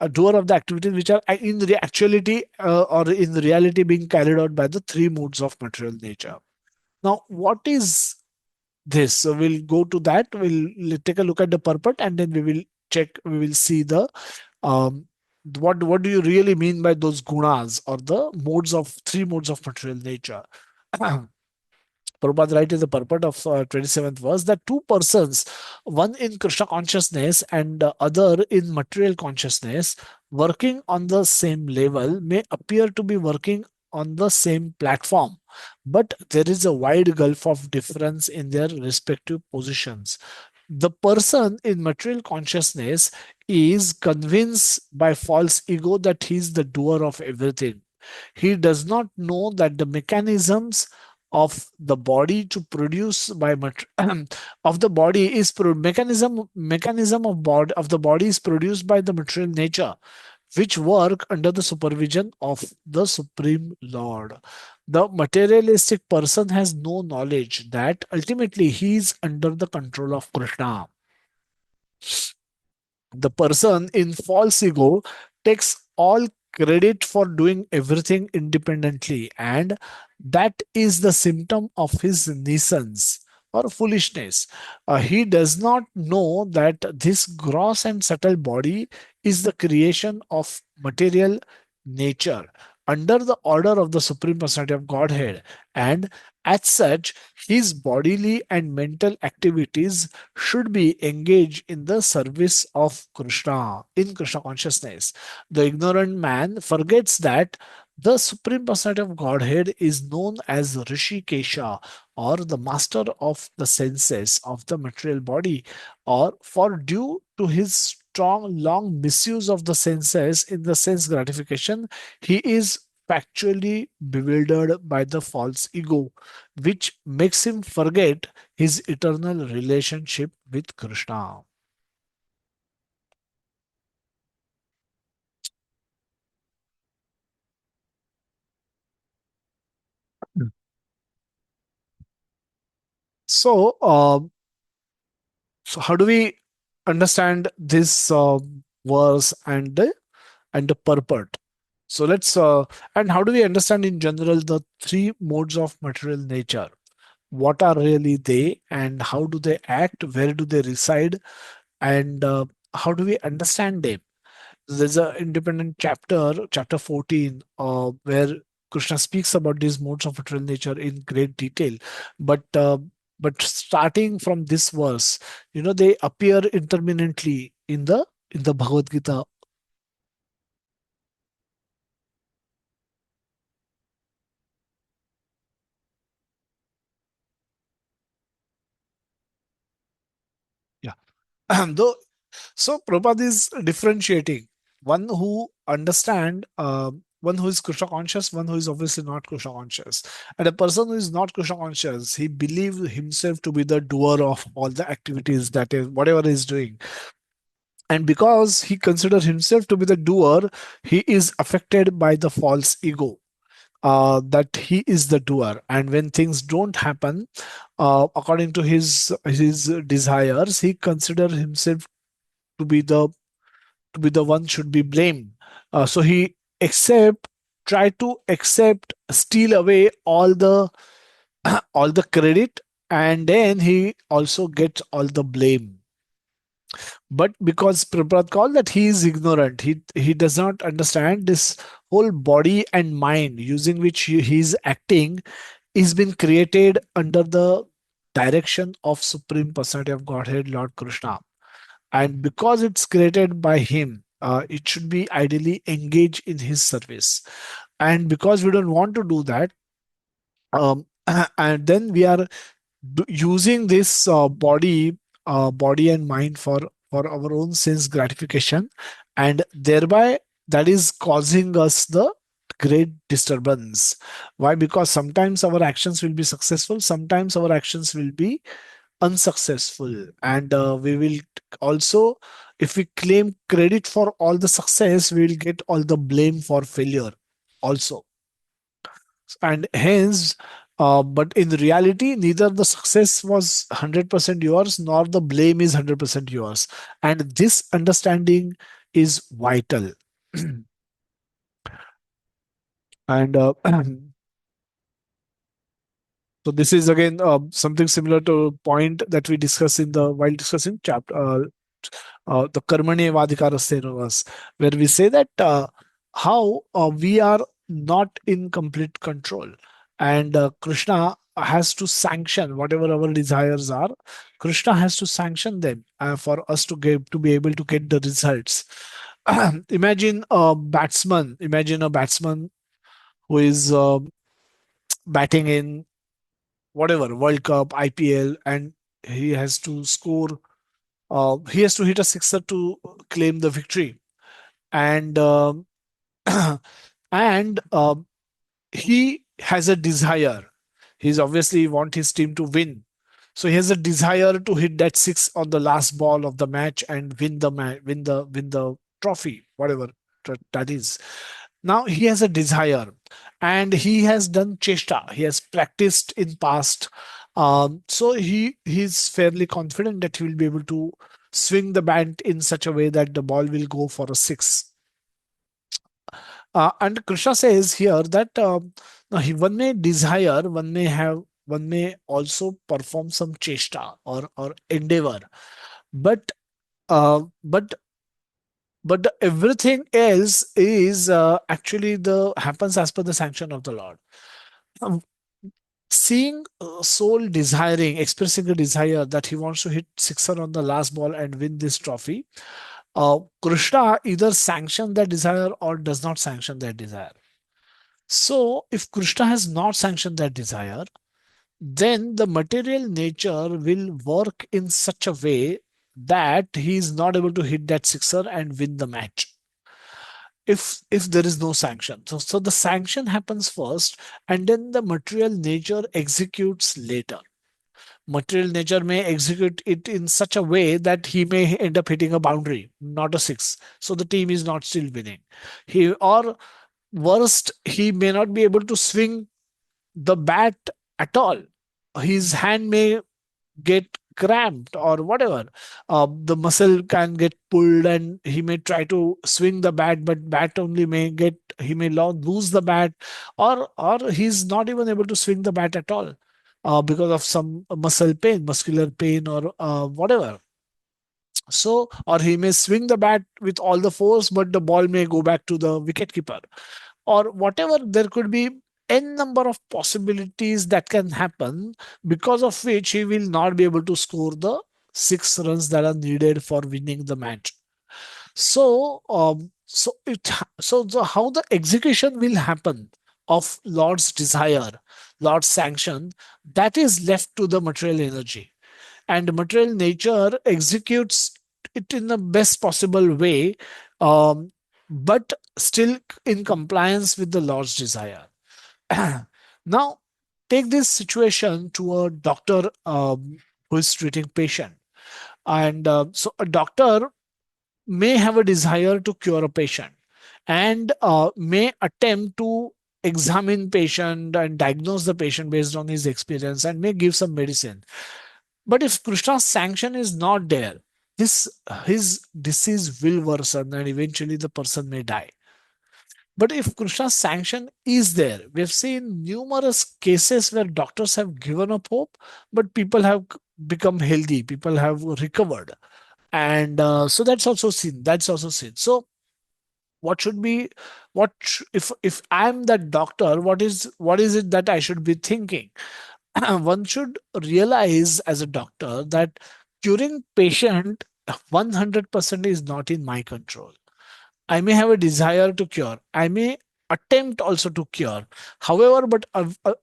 a doer of the activities which are in actuality or in reality being carried out by the three modes of material nature. Now, what is this? So we'll go to that. We'll take a look at the purport and then we will check. We will see the um, what do you really mean by those gunas or the modes of three modes of material nature. Prabhupada writes in the purport of 27th verse that two persons, one in Krishna consciousness and the other in material consciousness, working on the same level may appear to be working on the same platform, but there is a wide gulf of difference in their respective positions. The person in material consciousness is convinced by false ego that he is the doer of everything. He does not know that the mechanisms of the body to produce by of the body is mechanism of the body is produced by the material nature, which work under the supervision of the Supreme Lord. The materialistic person has no knowledge that ultimately he is under the control of Krishna. The person in false ego takes all credit for doing everything independently, and that is the symptom of his nescience or foolishness. He does not know that this gross and subtle body is the creation of material nature under the order of the Supreme Personality of Godhead, and as such, his bodily and mental activities should be engaged in the service of Krishna, in Krishna consciousness. The ignorant man forgets that the Supreme Personality of Godhead is known as Rishikesha, or the master of the senses of the material body, or for due to his strong, long misuse of the senses in the sense gratification, he is factually bewildered by the false ego, which makes him forget his eternal relationship with Krishna. So, so how do we understand this verse and the purport? So let's and how do we understand in general the three modes of material nature? What are really they, and how do they act? Where do they reside? And how do we understand them? There's an independent chapter, chapter 14, where Krishna speaks about these modes of material nature in great detail. But starting from this verse, they appear intermittently in the Bhagavad Gita. Yeah. Though, so Prabhupada is differentiating one who one who is Krishna conscious, one who is obviously not Krishna conscious. And a person who is not Krishna conscious, he believes himself to be the doer of all the activities, that is, whatever he is doing. And because he considers himself to be the doer, he is affected by the false ego. That he is the doer, and when things don't happen according to his desires, he considers himself to be the one should be blamed. So he accept, try to accept, steal away all the all the credit, and then he also gets all the blame. But because Prabhupada called that he is ignorant, he does not understand this whole body and mind using which he is acting is been created under the direction of Supreme Personality of Godhead, Lord Krishna. And because it's created by him, It should be ideally engaged in his service. And because we don't want to do that, and then we are using this body and mind for our own sense gratification, and thereby that is causing us the great disturbance. Why? Because sometimes our actions will be successful, sometimes our actions will be unsuccessful, and we will also, if we claim credit for all the success, we will get all the blame for failure also. And hence, but in reality, neither the success was 100% yours nor the blame is 100% yours, and this understanding is vital. And so this is again something similar to a point that we discussed in the while discussing chapter the Karmane Vadikarastenas, where we say that how we are not in complete control, and Krishna has to sanction whatever our desires are. Krishna has to sanction them for us to be able to get the results. Imagine a batsman. Imagine a batsman who is batting in whatever World Cup, IPL, and he has to score. He has to hit a sixer to claim the victory, and and he has a desire. He's obviously want his team to win, so he has a desire to hit that six on the last ball of the match and win the win the trophy, whatever that is. Now he has a desire, and he has done chesta. He has practiced in past, so he's fairly confident that he will be able to swing the bat in such a way that the ball will go for a six. And Krishna says here that now one may desire, one may also perform some chesta or endeavor, but but everything else is actually the happens as per the sanction of the Lord. Um, Seeing soul desiring, expressing a desire that he wants to hit sixer on the last ball and win this trophy, Krishna either sanction that desire or does not sanction that desire. So, if Krishna has not sanctioned that desire, then the material nature will work in such a way that he is not able to hit that sixer and win the match. If there is no sanction, so the sanction happens first, and then the material nature executes later. Material nature may execute it in such a way that he may end up hitting a boundary, not a six. So the team is not still winning. He or worst, he may not be able to swing the bat at all. His hand may get cramped or whatever. The muscle can get pulled, and he may try to swing the bat, but bat only may get he may lose the bat, or he's not even able to swing the bat at all because of some muscle pain, muscular pain, or whatever. So, or he may swing the bat with all the force, but the ball may go back to the wicket keeper or whatever. There could be n number of possibilities that can happen, because of which he will not be able to score the 6 runs that are needed for winning the match. So how the execution will happen of Lord's desire, Lord's sanction, that is left to the material energy, and material nature executes it in the best possible way, um, but still in compliance with the Lord's desire. Now, take this situation to a doctor who is treating patient, and so a doctor may have a desire to cure a patient, and may attempt to examine patient and diagnose the patient based on his experience and may give some medicine. But if Krishna's sanction is not there, this his disease will worsen and eventually the person may die. But if Krishna's sanction is there, we have seen numerous cases where doctors have given up hope, but people have become healthy, people have recovered. And so that's also seen. That's also seen. So what should be if I'm that doctor, what is it that I should be thinking? One should realize as a doctor that curing patient 100% is not in my control. I may have a desire to cure. I may attempt also to cure. However, but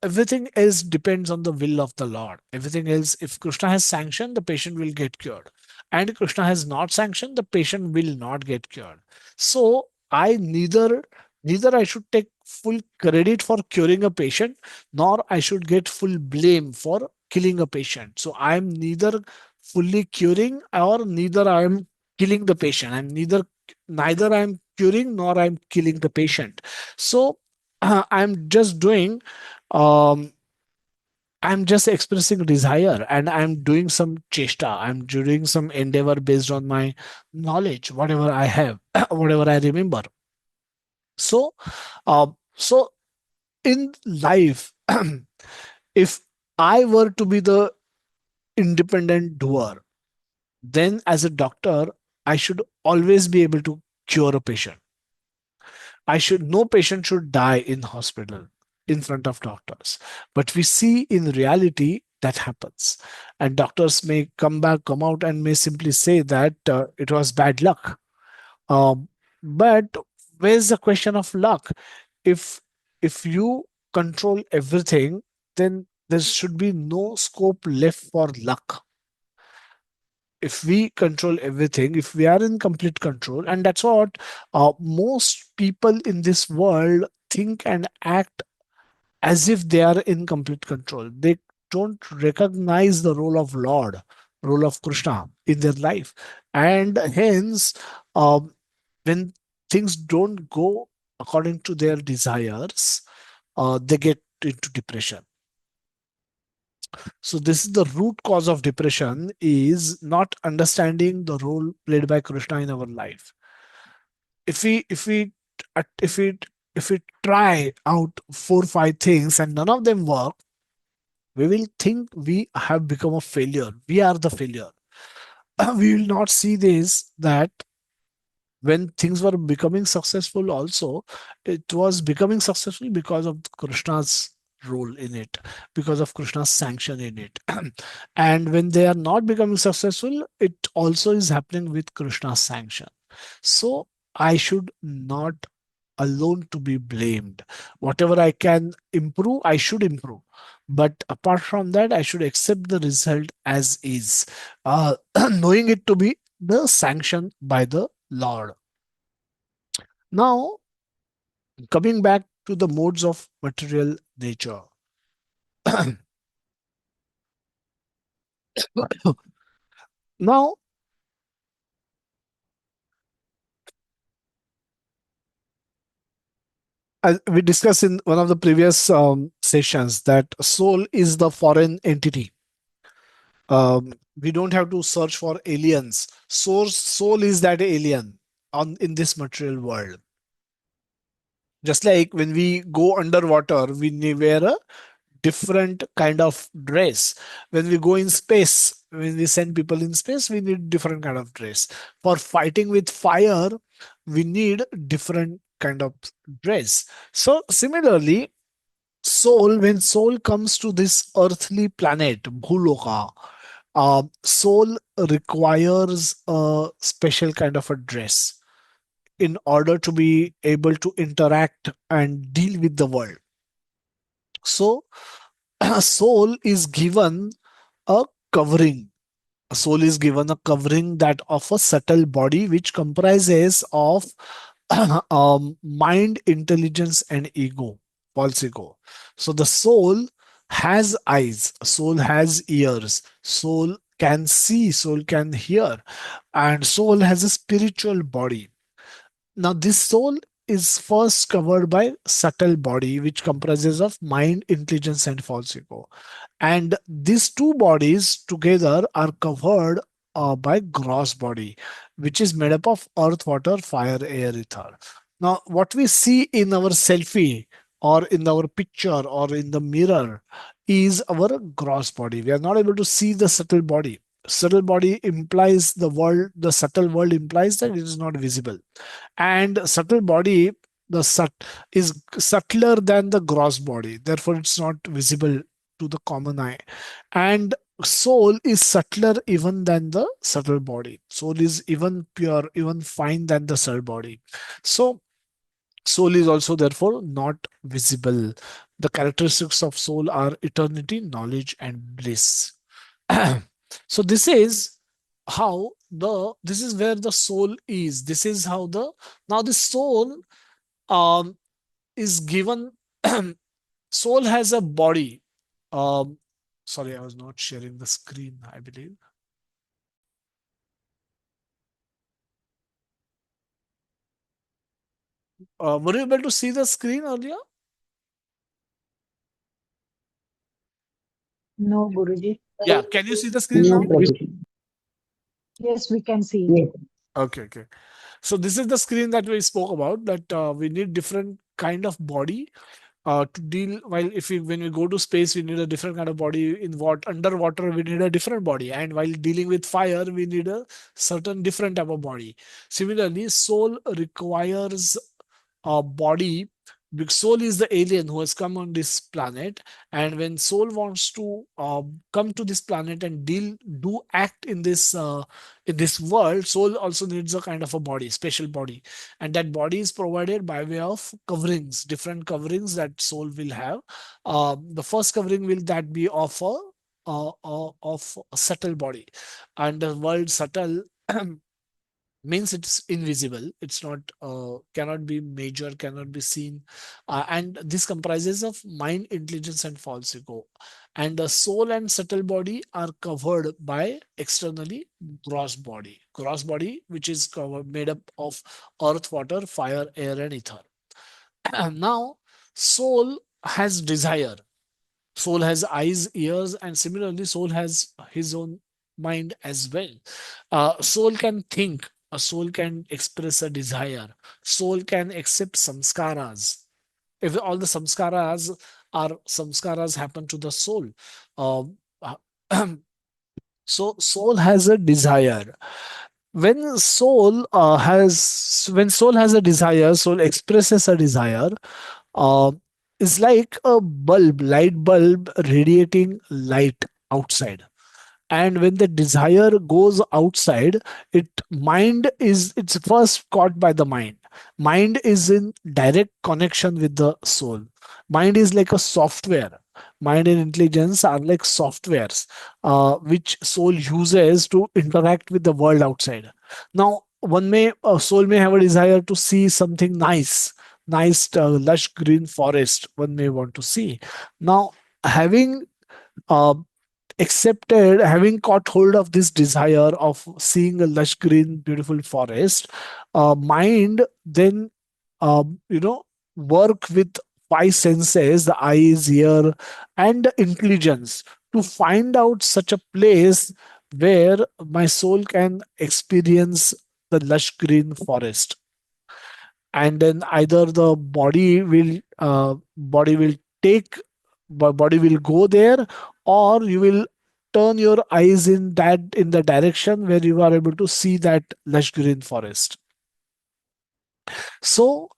everything else depends on the will of the Lord. Everything else, if Krishna has sanctioned, the patient will get cured. And Krishna has not sanctioned, the patient will not get cured. So I neither I should take full credit for curing a patient, nor I should get full blame for killing a patient. So I am neither fully curing or neither I am killing the patient. I'm neither I'm curing nor I'm killing the patient. So I'm just doing, um, I'm just expressing desire and I'm doing some chesta. I'm doing some endeavor based on my knowledge, whatever I have, whatever I remember. So, so in life, if I were to be the independent doer, then as a doctor, I should always be able to cure a patient. No patient should die in hospital in front of doctors. But we see in reality that happens. And doctors may come out and may simply say that it was bad luck. Um, but where's the question of luck? If if you control everything, then there should be no scope left for luck. If we control everything, if we are in complete control, and that's what most people in this world think and act as if they are in complete control. They don't recognize the role of Lord, role of Krishna in their life. And hence, um, when things don't go according to their desires, they get into depression. So this is the root cause of depression, is not understanding the role played by Krishna in our life. If we try out 4 5 things and none of them work, we will think we have become a failure. We are the failure. We will not see this, that when things were becoming successful also, it was becoming successful because of Krishna's role in it, because of Krishna's sanction in it. And when they are not becoming successful, it also is happening with Krishna's sanction. So I should not alone to be blamed. Whatever I can improve, I should improve. But apart from that, I should accept the result as is, knowing it to be the sanction by the Lord. Now, coming back to the modes of material nature. Now, as we discussed in one of the previous sessions, that soul is the foreign entity. We don't have to search for aliens. Soul is that alien on in this material world. Just like when we go underwater, we wear a different kind of dress. When we go in space, when we send people in space, we need different kind of dress. For fighting with fire, we need different kind of dress. So similarly, when soul comes to this earthly planet, Bhuloka, soul requires a special kind of a dress in order to be able to interact and deal with the world. So soul is given a covering. A soul is given a covering that of a subtle body which comprises of mind, intelligence, and ego, false ego. So the soul has eyes, soul has ears, soul can see, soul can hear, and soul has a spiritual body. Now, this soul is first covered by subtle body, which comprises of mind, intelligence, and false ego. And these two bodies together are covered by gross body, which is made up of earth, water, fire, air, ether. Now, what we see in our selfie or in our picture or in the mirror is our gross body. We are not able to see the subtle body. Subtle body implies the subtle world implies that it is not visible, and subtle body, is subtler than the gross body, therefore it's not visible to the common eye. And soul is subtler even than the subtle body. Soul is even pure, even fine than the subtle body. So soul is also therefore not visible. The characteristics of soul are eternity, knowledge, and bliss. So this is where the soul is. This is how the now the soul um is given. Soul has a body. Um, sorry, I was not sharing the screen, I believe. Were you able to see the screen earlier? No, Guruji. Yeah, can you see the screen No, now? Prabhuji. Yes, we can see. Yes. Okay, okay. So this is the screen that we spoke about, that we need different kind of body to deal. While if we when we go to space, we need a different kind of body. In what underwater, we need a different body, and while dealing with fire, we need a certain different type of body. Similarly, soul requires body, because soul is the alien who has come on this planet, and when soul wants to come to this planet and do act in this world, soul also needs a kind of a body, special body, and that body is provided by way of coverings, different coverings that soul will have. The first covering will that be of a subtle body, and the word subtle means it's invisible, it's not cannot be measured, cannot be seen, and this comprises of mind, intelligence, and false ego. And the soul and subtle body are covered by externally gross body, which is made up of earth, water, fire, air, and ether. Now soul has desire, soul has eyes, ears, and similarly soul has his own mind as well. Soul can think, a soul can express a desire, soul can accept samskaras. If all the samskaras happen to the soul. um, uh, so soul has a desire. When soul has a desire, soul expresses a desire. uh, is like a light bulb radiating light outside. And when the desire goes outside, it's first caught by the mind. Mind is in direct connection with the soul. Mind is like a software. Mind and intelligence are like softwares, which soul uses to interact with the world outside. Now a soul may have a desire to see something nice, lush green forest one may want to see. Now, having uh, having caught hold of this desire of seeing a lush green beautiful forest, mind then you know work with five senses, the eyes, ear, and the intelligence, to find out such a place where my soul can experience the lush green forest. And then either the body will take body will go there, or you will turn your eyes in the direction where you are able to see that lush green forest. So,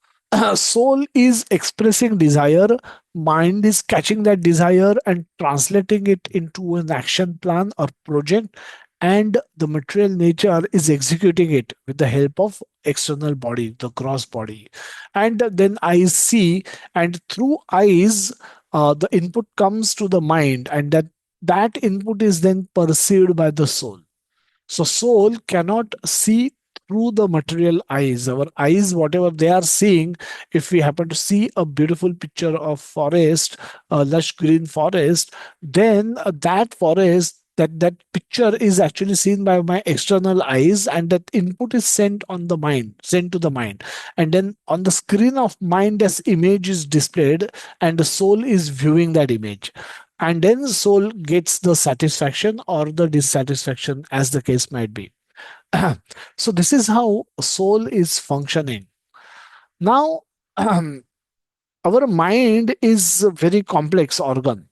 soul is expressing desire, mind is catching that desire and translating it into an action plan or project, and the material nature is executing it with the help of external body, the gross body. And then eyes see, and through eyes, the input comes to the mind, and that input is then perceived by the soul. So soul cannot see through the material eyes. Our eyes, whatever they are seeing, if we happen to see a beautiful picture of forest, a lush green forest, then that forest, that picture is actually seen by my external eyes, and that input is sent to the mind, and then on the screen of mind, this image is displayed, and the soul is viewing that image, and then soul gets the satisfaction or the dissatisfaction, as the case might be. So this is how soul is functioning. Now, our mind is a very complex organ,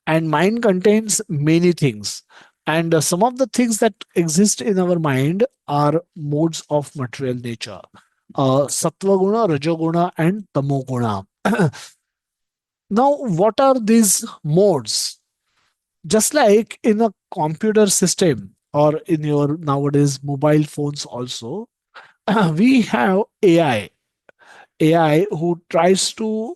and mind contains many things, and some of the things that exist in our mind are modes of material nature: sattva guna, rajoguna, and tamoguna. Now, what are these modes? Just like in a computer system or in your nowadays mobile phones also, we have AI who tries to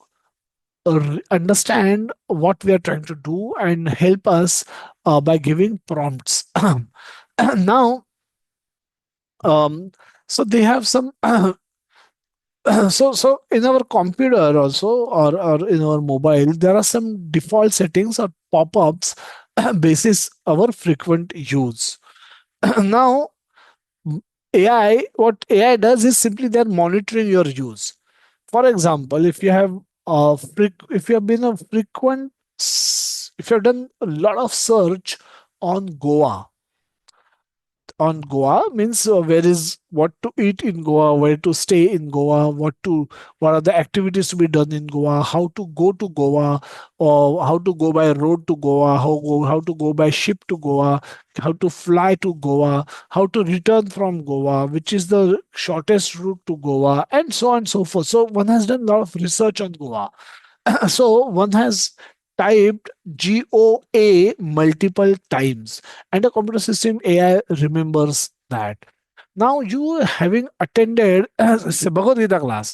understand what we are trying to do and help us by giving prompts. Now, um, so they have some so in our computer also, or in our mobile, there are some default settings or pop-ups basis our frequent use. Now, what AI does is simply they're monitoring your use. For example, if you have been a if you have done a lot of search on Goa means where is what to eat in Goa, where to stay in Goa, what are the activities to be done in Goa, how to go to Goa, or how to go by road to Goa, how to go by ship to Goa, how to fly to Goa, how to return from Goa, which is the shortest route to Goa, and so on and so forth. So one has done a lot of research on Goa. So one has typed GOA multiple times, and the computer system AI remembers that. Now you having attended say, Bhagavad Gita class.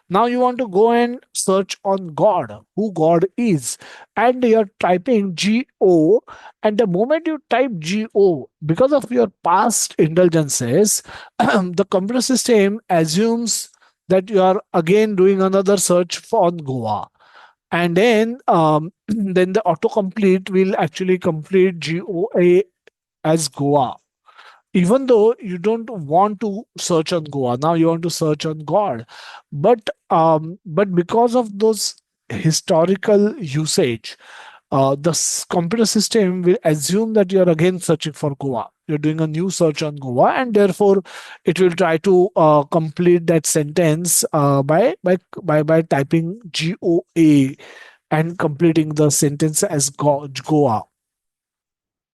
Now you want to go and search on God, who God is, and you're typing GO. And the moment you type GO, because of your past indulgences, the computer system assumes that you are again doing another search for on Goa, and then then the autocomplete will actually complete GOA as Goa, even though you don't want to search on Goa. Now you want to search on God, but because of those historical usage, computer system will assume that you are again searching for Goa. You're doing a new search on Goa, and therefore it will try to complete that sentence by typing GOA and completing the sentence as Goa.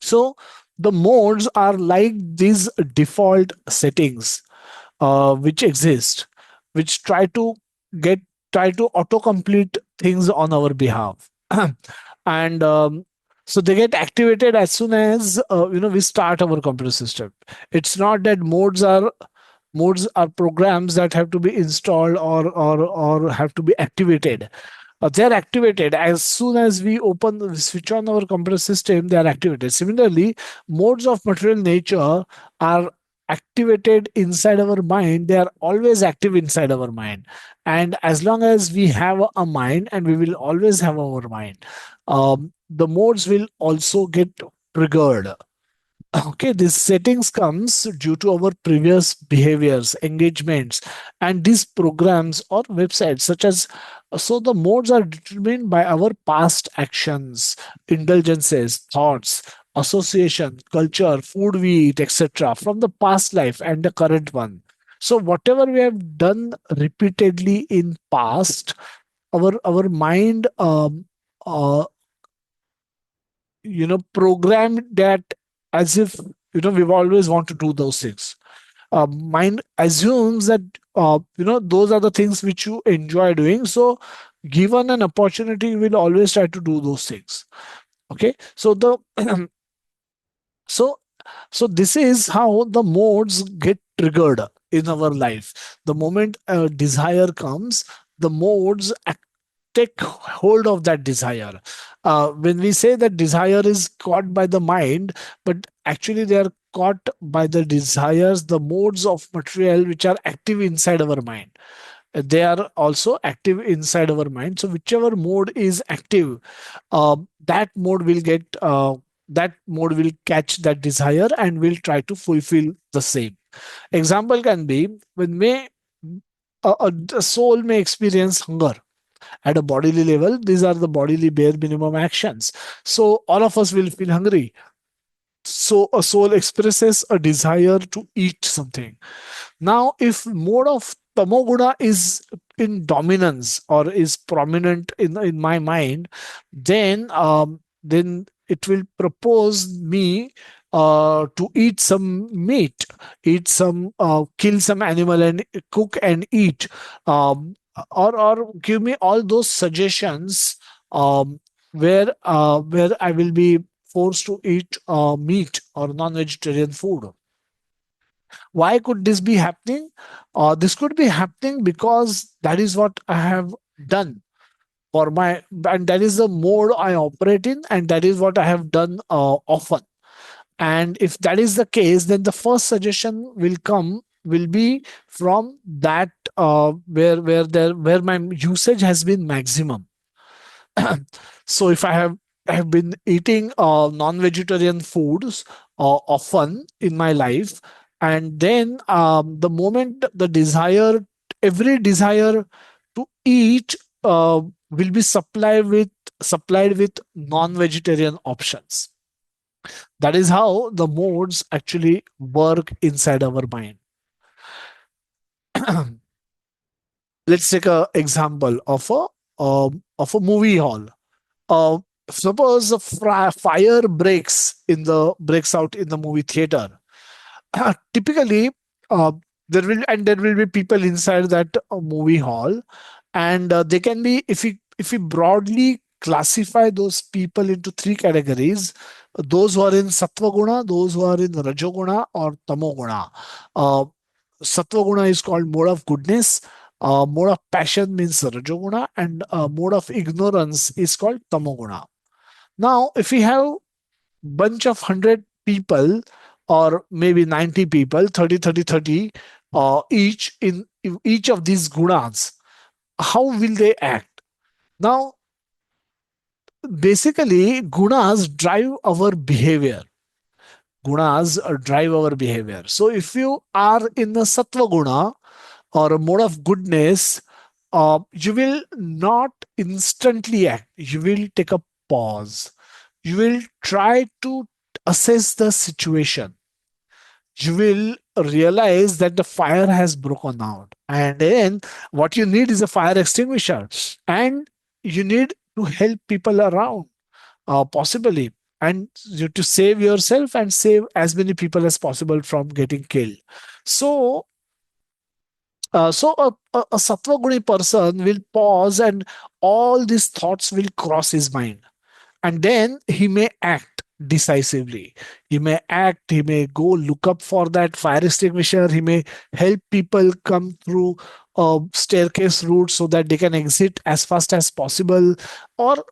So the modes are like these default settings which exist, which get try to autocomplete things on our behalf. And so they get activated as soon as we start our computer system. It's not that modes are programs that have to be installed or have to be activated. They are activated as soon as we switch on our computer system. They are activated. Similarly, modes of material nature are activated inside our mind. They are always active inside our mind, and as long as we have a mind, and we will always have our mind, the modes will also get triggered. Okay, these settings comes due to our previous behaviors, engagements, and these programs or websites such as, so the modes are determined by our past actions, indulgences, thoughts, association, culture, food we eat, etc. from the past life and the current one. So whatever we have done repeatedly in past, our mind programmed that as if we've always want to do those things. Mind assumes that those are the things which you enjoy doing, so given an opportunity you will always try to do those things. Okay, so the so so this is how the modes get triggered in our life. The moment a desire comes, the modes take hold of that desire. When we say that desire is caught by the mind, but actually they are caught by the desires, the modes of material which are active inside our mind. They are also active inside our mind. So whichever mode is active, that mode will catch that desire and will try to fulfill the same. Example can be when a soul may experience hunger at a bodily level. These are the bodily bare minimum actions. So all of us will feel hungry. So a soul expresses a desire to eat something. Now, if mode of tamoguna is in dominance or is prominent in my mind, then it will propose me to eat some meat, kill some animal and cook and eat, or give me all those suggestions, where I will be forced to eat meat or non-vegetarian food. Why could this be happening? This could be happening because that is what I have done for my, and that is the mode I operate in, and that is what I have done often. And if that is the case, then the first suggestion will be from that, where my usage has been maximum. So if I have been eating non-vegetarian foods often in my life, and then the moment the desire, every desire to eat will be supplied with non-vegetarian options. That is how the modes actually work inside our mind. Let's take a example of a movie hall. uh, Suppose a fire breaks out in the movie theater. Typically, uh, there will be people inside that movie hall, and they can be, if we broadly classify those people into three categories: those who are in sattva guna, those who are in rajoguna or tamoguna. uh, Sattva guna is called mode of goodness. Mode of passion means rajoguna, and mode of ignorance is called tamoguna. Now, if we have bunch of 100 people, or maybe 90 people, 30, 30, 30, each in each of these gunas, how will they act? Now, basically, gunas drive our behavior. Gunas drive our behavior. So if you are in the sattva guna or a mode of goodness, you will not instantly act. You will take a pause. You will try to assess the situation. You will realize that the fire has broken out. And then what you need is a fire extinguisher. And you need to help people around, possibly. And to save yourself and save as many people as possible from getting killed. So a sattva guni person will pause, and all these thoughts will cross his mind, and then he may act decisively. He may go look up for that fire extinguisher. He may help people come through staircase route so that they can exit as fast as possible, or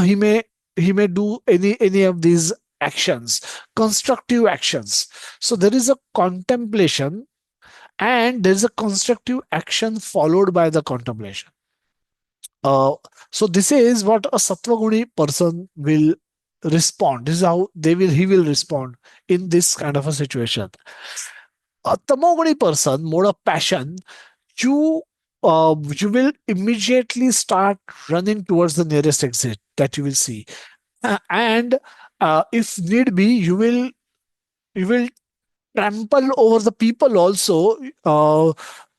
he may do any of these actions, constructive actions. So there is a contemplation, and there is a constructive action followed by the contemplation. uh, so this is what a sattva person will respond. This is how he will respond in this kind of a situation. A tamoguni person, mode of passion, you you will immediately start running towards the nearest exit that you will see. And if need be, you will trample over the people also,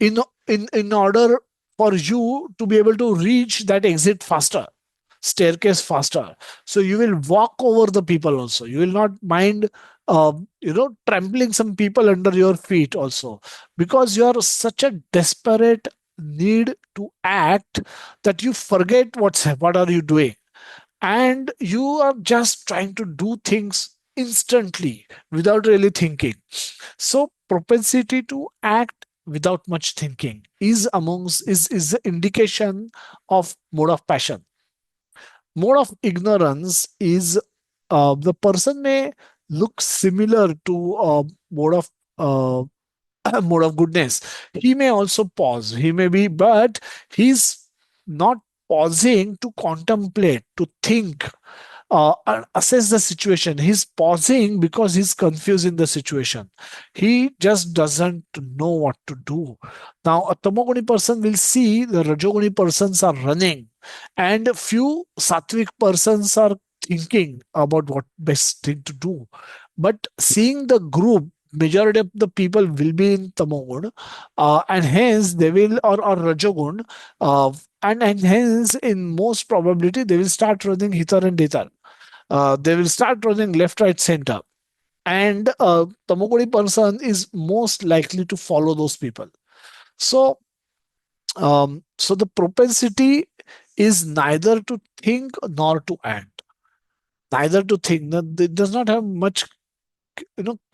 in in order for you to be able to reach that exit faster, staircase faster. So you will walk over the people also. You will not mind trampling some people under your feet also, because you are such a desperate need to act that you forget what are you doing, and you are just trying to do things instantly without really thinking. So propensity to act without much thinking is the indication of mode of passion. Mode of ignorance is, the person may look similar to mode of uh, mode of goodness. He may also pause. He may be, but he's not pausing to contemplate, to think, assess the situation. He's pausing because he's confused in the situation. He just doesn't know what to do. Now, a tamoguni person will see the rajoguni persons are running, and few sattvic persons are thinking about what best thing to do. But seeing the group, majority of the people will be in tamogun, and hence they will, or rajogun, and hence in most probability they will start running hither and thither. They will start running left, right, center. And Tamoguri person is most likely to follow those people. So, the propensity is neither to think nor to act. neither to think. It does not have much,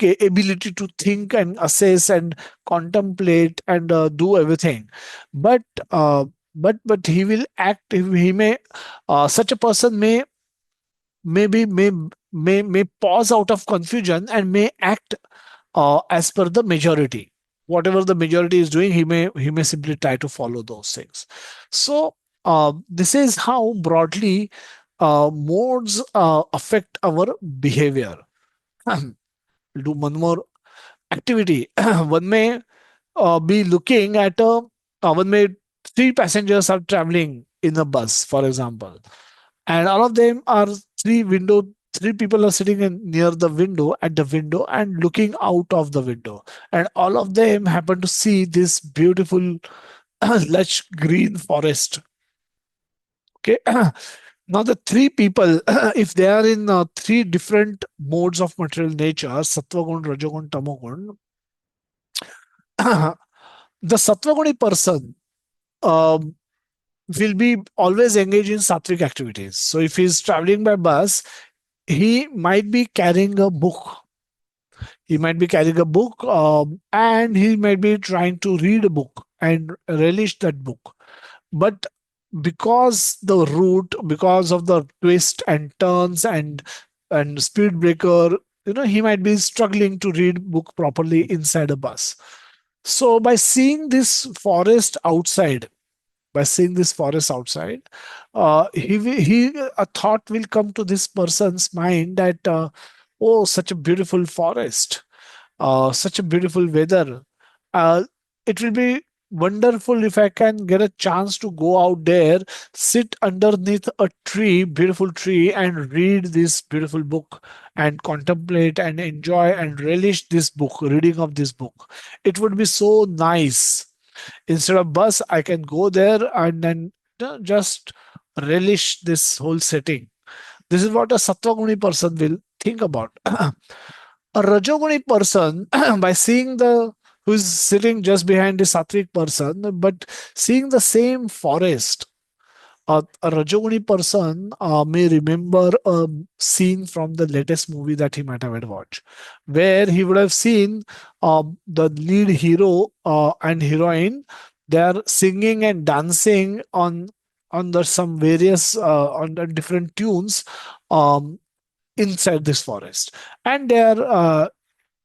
ability to think and assess and contemplate and do everything. But uh, but he will act. He may such a person may pause out of confusion and may act as per the majority. Whatever the majority is doing, he may simply try to follow those things. So this is how broadly modes affect our behavior. Do one more activity. One may be looking at one may three passengers are traveling in a bus, for example, and all of them are three people are sitting near the window, at the window, and looking out of the window, and all of them happen to see this beautiful lush green forest. Okay. Now the three people, if they are in three different modes of material nature, sattva gun, rajogun, tamogun, the sattva person um, will be always engaged in sattvic activities. So if he's traveling by bus, he might be carrying a book. He might be carrying a book, and he might be trying to read a book and relish that book. But because the route, because of the twist and turns and speed breaker, he might be struggling to read book properly inside a bus. So by seeing this forest outside, a thought will come to this person's mind that, oh, such a beautiful forest, such a beautiful weather. Uh, it will be wonderful if I can get a chance to go out there, sit underneath a tree, beautiful tree, and read this beautiful book and contemplate and enjoy and relish this book, reading of this book. It would be so nice. Instead of bus, I can go there and then just relish this whole setting. This is what a sattva person will think about. A rajoguni person, by seeing the who is sitting just behind the sattvic person, but seeing the same forest, a Rajoguni person may remember a scene from the latest movie that he might have had watched, where he would have seen the lead hero and heroine. They are singing and dancing on the some various on the different tunes um, inside this forest, and they are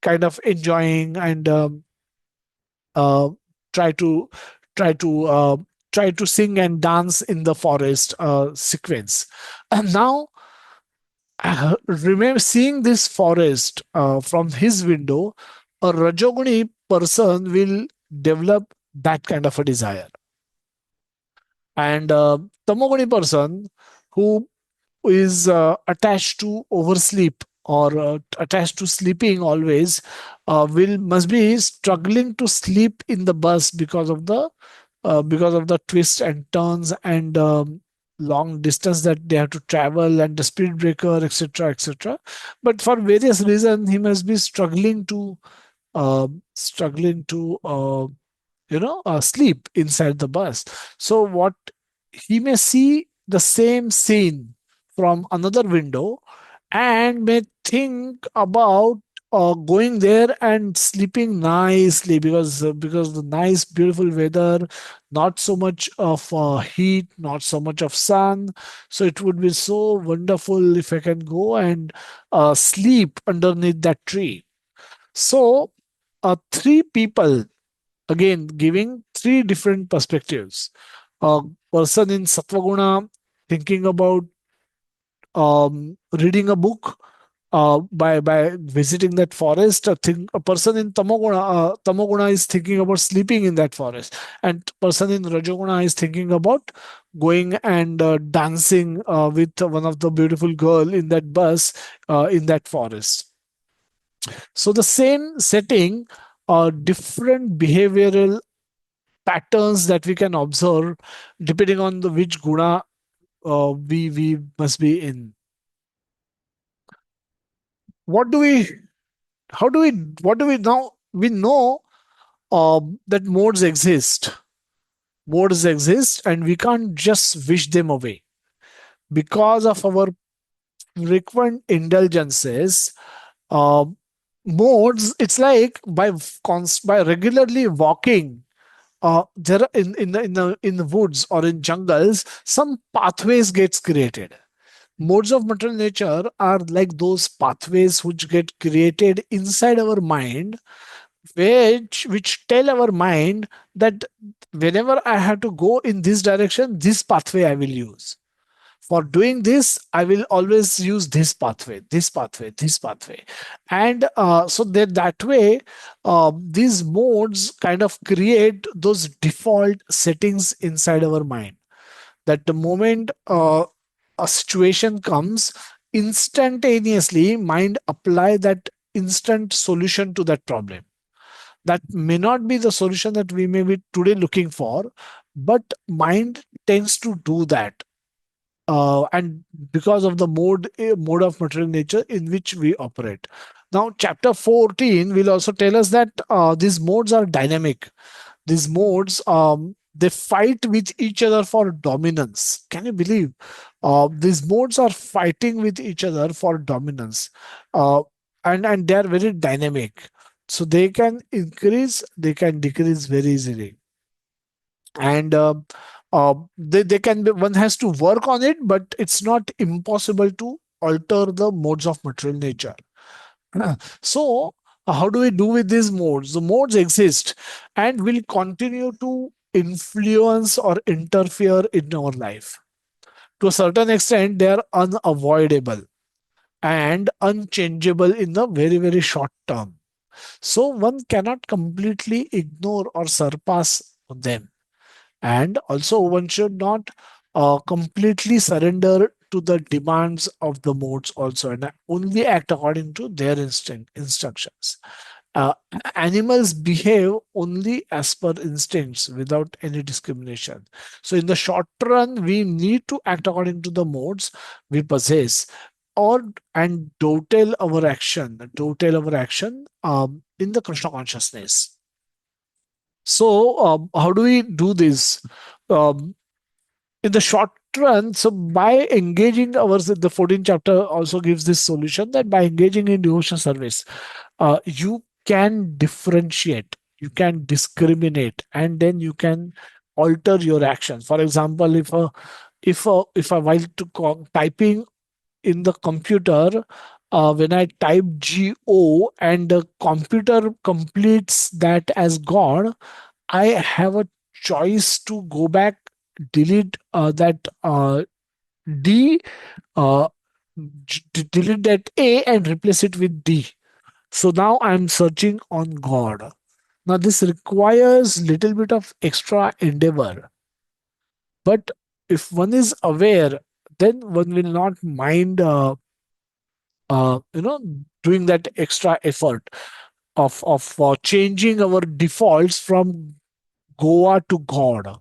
kind of enjoying and uh, try to try to uh, try to sing and dance in the forest sequence. And now, remember seeing this forest from his window, a Rajoguni person will develop that kind of a desire, and Tamoguni person who is attached to oversleep or attached to sleeping always will must be struggling to sleep in the bus because of the twists and turns and long distance that they have to travel and the speed breaker, etc., etc. But for various reasons he must be struggling to sleep inside the bus. So what, he may see the same scene from another window and may think about going there and sleeping nicely because the nice beautiful weather, not so much of heat, not so much of sun. So it would be so wonderful if I can go and sleep underneath that tree. So three people, again giving three different perspectives. A person in Satvaguna thinking about reading a book by visiting that forest. A person in Tamoguna is thinking about sleeping in that forest, and person in Rajoguna is thinking about going and dancing with one of the beautiful girl in that bus in that forest. So the same setting, different behavioral patterns that we can observe depending on the which guna we must be in. What do we? How do we? What do we now? We know that modes exist. Modes exist, and we can't just wish them away because of our frequent indulgences, uh, modes, it's like by regularly walking, there are in the woods or in jungles, some pathways gets created. Modes of material nature are like those pathways which get created inside our mind, which tell our mind that whenever I have to go in this direction, this pathway I will use. For doing this, I will always use this pathway, and so that way, these modes kind of create those default settings inside our mind, that the moment a situation comes, instantaneously mind apply that instant solution to that problem. That may not be the solution that we may be today looking for, but mind tends to do that, and because of the mode of material nature in which we operate. Now, chapter 14 will also tell us that these modes are dynamic. These modes, they fight with each other for dominance. Can you believe? These modes are fighting with each other for dominance, uh, and they are very dynamic. So they can increase, they can decrease very easily, and they can be, one has to work on it, but it's not impossible to alter the modes of material nature. So how do we do with these modes? The modes exist and will continue to influence or interfere in our life. To a certain extent, they are unavoidable and unchangeable in the very, very short term. So one cannot completely ignore or surpass them. And also, one should not completely surrender to the demands of the modes also, and only act according to their instructions. uh, Animals behave only as per instincts without any discrimination. So in the short run, we need to act according to the modes we possess, or and dovetail our action in the Krishna consciousness. So how do we do this? um, in the short run, so by engaging the 14th chapter also gives this solution, that by engaging in devotional service, you can differentiate, you can discriminate, and then you can alter your actions. For example, if I while typing in the computer, when I type go and the computer completes that as God, I have a choice to go back, delete that D, uh, delete that A and replace it with D. So now I'm searching on God. Now this requires little bit of extra endeavor, but if one is aware, then one will not mind, uh, you know, doing that extra effort of changing our defaults from Goa to God.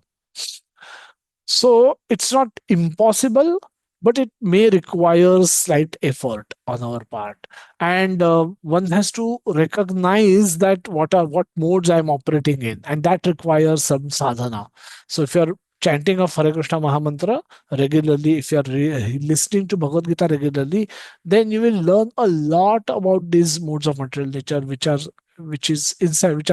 So it's not impossible, but it may require slight effort on our part. And one has to recognize that what modes I'm operating in, and that requires some sadhana. So if you're chanting of Hare Krishna Mahamantra regularly, if you're listening to Bhagavad Gita regularly, then you will learn a lot about these modes of material nature, which are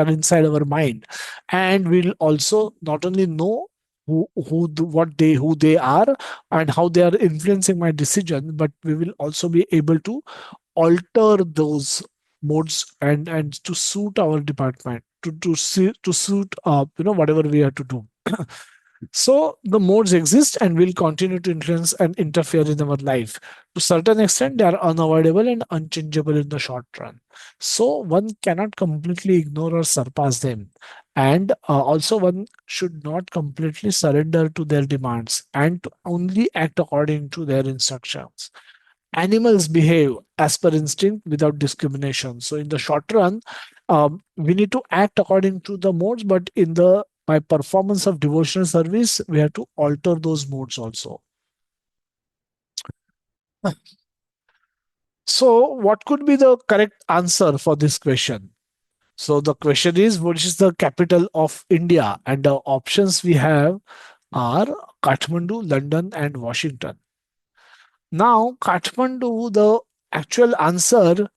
inside our mind, and we'll also not only know who they are and how they are influencing my decision, but we will also be able to alter those modes and to suit our department, to suit whatever we have to do. So the modes exist and will continue to influence and interfere in our life. To certain extent, they are unavoidable and unchangeable in the short run. So one cannot completely ignore or surpass them. And also one should not completely surrender to their demands and to only act according to their instructions. Animals behave as per instinct without discrimination. So in the short run, we need to act according to the modes, but in the by performance of devotional service, we have to alter those modes also. So what could be the correct answer for this question? So the question is, what is the capital of India? And the options we have are Kathmandu, London, and Washington. Now, Kathmandu, the actual answer,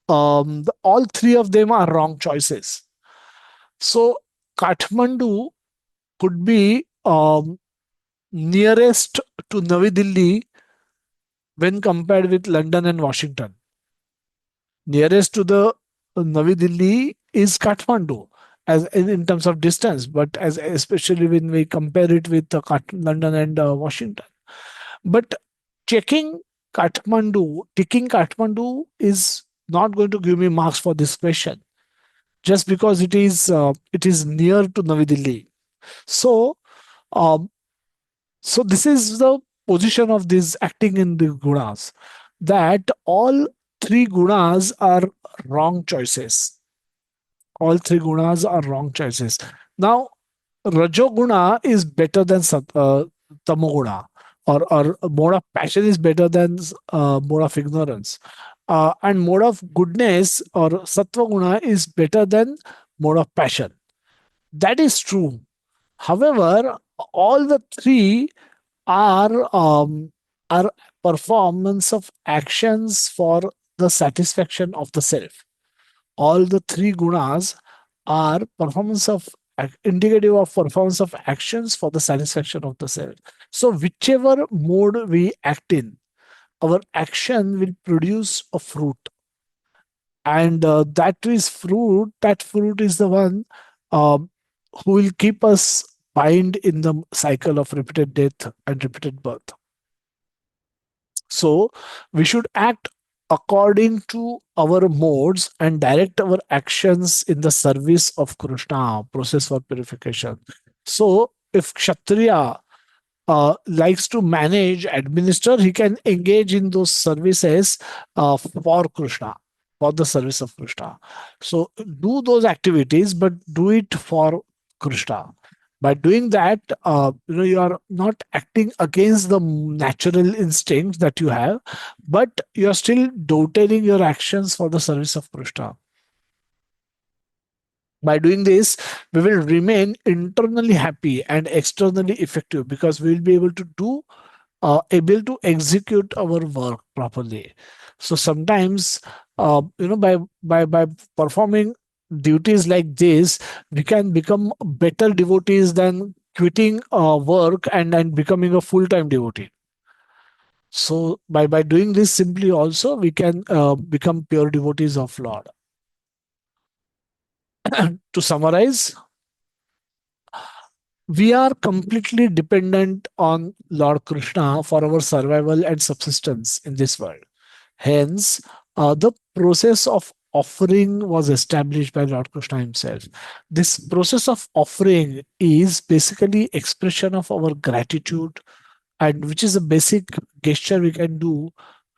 all three of them are wrong choices. So, Kathmandu could be nearest to Navi Delhi when compared with London and Washington. Nearest to the Navi Delhi is Kathmandu as in terms of distance, but as especially when we compare it with London and Washington. But checking ticking Kathmandu is not going to give me marks for this question just because it is near to Navi Delhi. So um, so this is the position of this acting in the gunas, that all three gunas are wrong choices. All three gunas are wrong choices. Now, Rajoguna is better than Tamoguna, or mode of passion is better than mode of ignorance. And mode of goodness or Sattva Guna is better than mode of passion. That is true. However, all the three are are performance of actions for the satisfaction of the self. All the three gunas are performance of indicative of performance of actions for the satisfaction of the self. So whichever mode we act in, our action will produce a fruit, and that fruit is the one um, who will keep us bind in the cycle of repeated death and repeated birth. So we should act according to our modes and direct our actions in the service of Krishna, process for purification. So if Kshatriya likes to manage, administer, he can engage in those services for Krishna, for the service of Krishna. So do those activities, but do it for Krishna. By doing that, you are not acting against the natural instincts that you have, but you are still dotating your actions for the service of Krishna. By doing this, we will remain internally happy and externally effective because we will be able to execute our work properly. So sometimes, by performing duties like this, we can become better devotees than quitting work and becoming a full-time devotee. So by doing this simply also we can become pure devotees of Lord. To summarize, we are completely dependent on Lord Krishna for our survival and subsistence in this world. Hence, the process of offering was established by Lord Krishna himself. This process of offering is basically expression of our gratitude, and which is a basic gesture we can do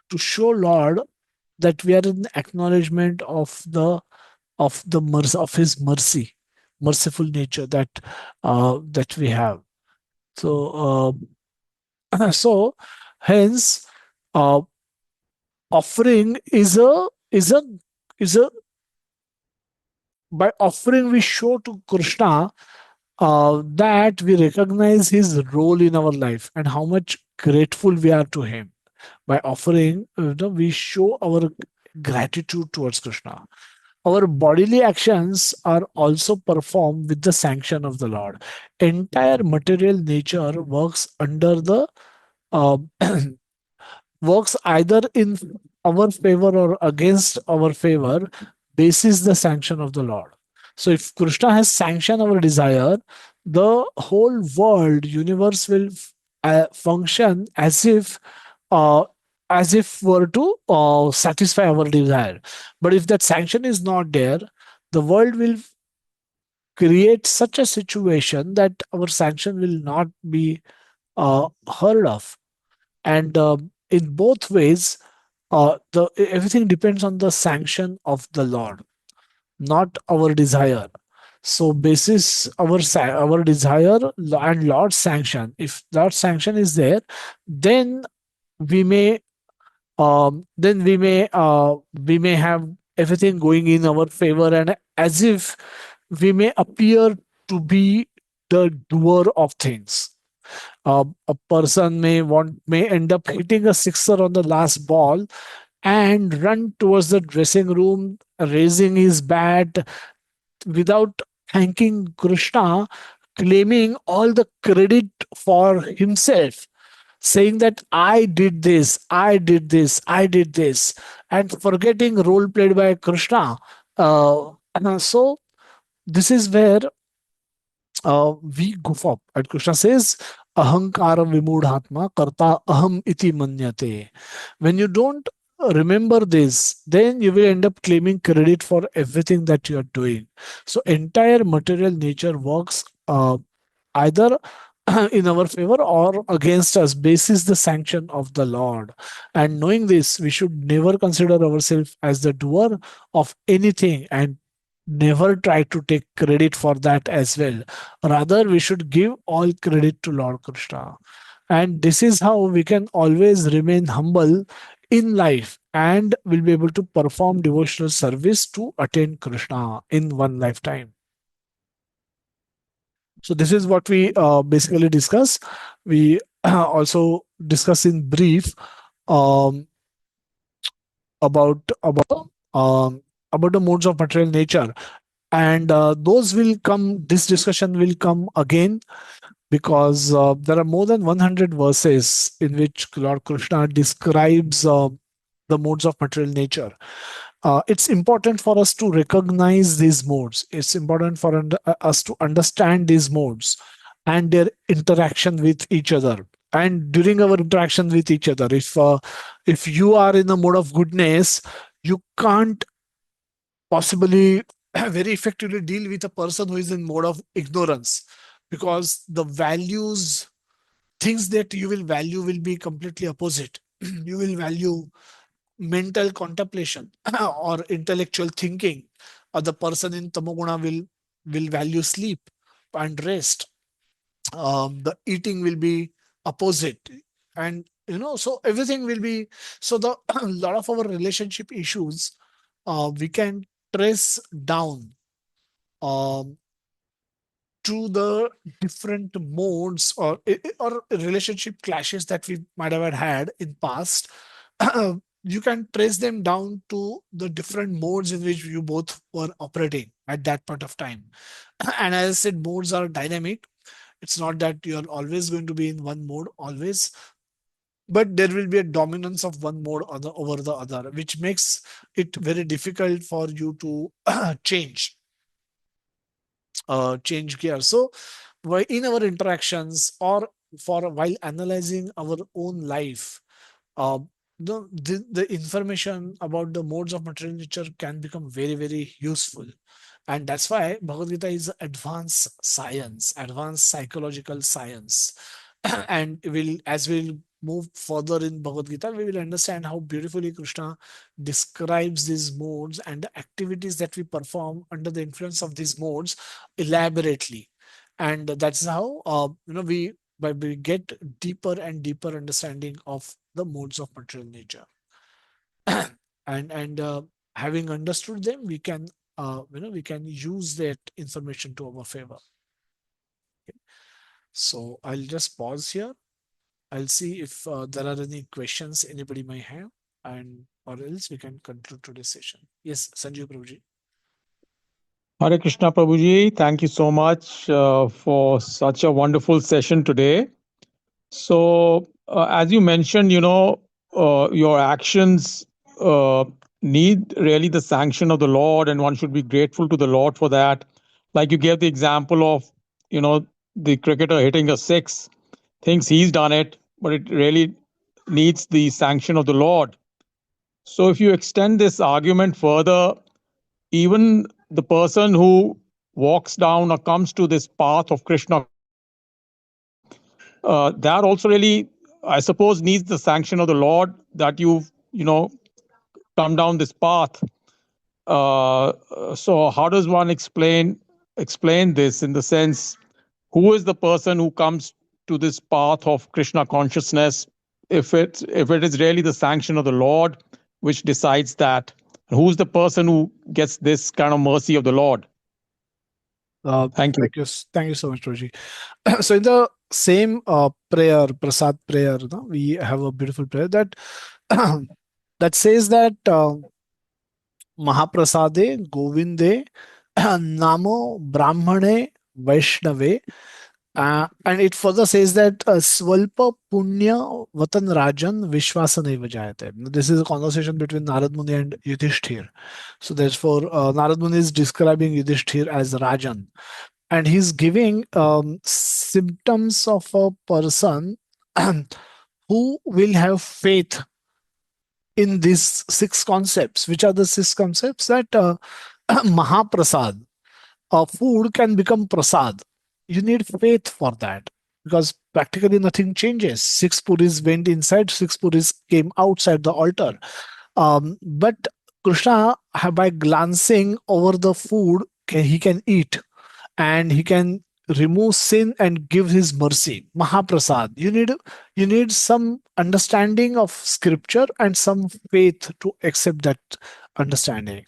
to show Lord that we are in acknowledgement of the mercy of His mercy, merciful nature that we have. So, so hence, uh, offering is a by offering we show to Krishna that we recognize his role in our life and how much grateful we are to him. By offering, we show our gratitude towards Krishna. Our bodily actions are also performed with the sanction of the Lord. Entire material nature works under the uh, works either in our favor or against our favor, basis the sanction of the Lord. So if Krishna has sanctioned our desire, the whole world, universe will function uh, as if were to satisfy our desire. But if that sanction is not there, the world will create such a situation that our sanction will not be heard of. And in both ways, the everything depends on the sanction of the Lord, not our desire. So basis our desire and Lord's sanction. If Lord's sanction is there, then we may we may have everything going in our favor, and as if we may appear to be the doer of things. A person may end up hitting a sixer on the last ball and run towards the dressing room, raising his bat without thanking Krishna, claiming all the credit for himself, saying that I did this, I did this, I did this, and forgetting role played by Krishna. So this is where we goof up. And Krishna says, Ahankara Vimudhatma Karta Aham iti Manyate. When you don't remember this, then you will end up claiming credit for everything that you are doing. So entire material nature works either in our favor or against us basis the sanction of the Lord. And knowing this, we should never consider ourselves as the doer of anything and never try to take credit for that as well. Rather, we should give all credit to Lord Krishna. And this is how we can always remain humble in life and will be able to perform devotional service to attain Krishna in one lifetime. So this is what we basically discuss. We also discuss in brief um, about about the modes of material nature, and those will come. This discussion will come again because there are more than 100 verses in which Lord Krishna describes the modes of material nature. It's important for us to recognize these modes. It's important for us to understand these modes and their interaction with each other. And during our interaction with each other, if you are in a mode of goodness, you can't possibly very effectively deal with a person who is in mode of ignorance, because the values, things that you will value will be completely opposite. You will value mental contemplation or intellectual thinking, or the person in tamoguna will value sleep and rest. The eating will be opposite, and so everything will be, so the a lot of our relationship issues we can trace down um, to the different modes or relationship clashes that we might have had in past. You can trace them down to the different modes in which you both were operating at that point of time. And as I said, modes are dynamic. It's not that you're always going to be in one mode always, but there will be a dominance of one mode over the other, which makes it very difficult for you to change gear. So in our interactions or for while analyzing our own life, uh, the information about the modes of material nature can become very, very useful. And that's why Bhagavad Gita is advanced science, advanced psychological science. And as we'll move further in Bhagavad Gita, we will understand how beautifully Krishna describes these modes and the activities that we perform under the influence of these modes elaborately. And that's how we get deeper and deeper understanding of the modes of material nature. And having understood them, we can use that information to our favor. Okay. So I'll just pause here. I'll see if there are any questions anybody may have, and or else we can conclude today's session. Yes, Sanjeev Prabhuji. Hare Krishna Prabhuji, thank you so much for such a wonderful session today. So, as you mentioned, your actions need really the sanction of the Lord, and one should be grateful to the Lord for that. Like you gave the example of, the cricketer hitting a six, thinks he's done it, but it really needs the sanction of the Lord. So, if you extend this argument further, even the person who walks down or comes to this path of Krishna that also really, I suppose, needs the sanction of the Lord that you've, come down this path. So how does one explain this in the sense, who is the person who comes to this path of Krishna consciousness? If it is really the sanction of the Lord which decides that, who's the person who gets this kind of mercy of the Lord? Thank you. Thank you so much, Roji. So in the same prayer, Prasad prayer, no, we have a beautiful prayer that that says that Mahaprasade Govinde Namo Brahmane Vaishnave. And it further says that Swalpa Punya Vatan Rajan Vishwasaneva Jayate. This is a conversation between Narad Muni and Yudhishthir. So therefore, Narad Muni is describing Yudhishthir as Rajan. And he's giving symptoms of a person who will have faith in these six concepts. Which are the six concepts? That Mahaprasad, food can become prasad. You need faith for that because practically nothing changes. Six puris went inside, six puris came outside the altar. But Krishna, by glancing over the food, he can eat and he can remove sin and give his mercy. Mahaprasad. You need some understanding of scripture and some faith to accept that understanding.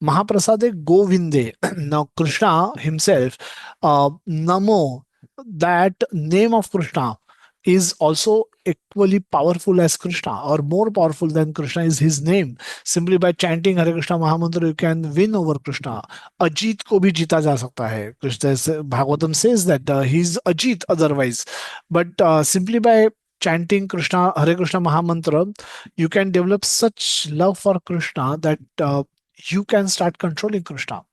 Mahaprasade Govinde. Now, Krishna himself, Namo, that name of Krishna is also equally powerful as Krishna, or more powerful than Krishna is his name. Simply by chanting Hare Krishna Mahamantra, you can win over Krishna. Ajit ko bhi jita ja sakta hai. Bhagavatam says that he's Ajit otherwise. But simply by chanting Krishna, Hare Krishna Mahamantra, you can develop such love for Krishna that you can start controlling Krishna,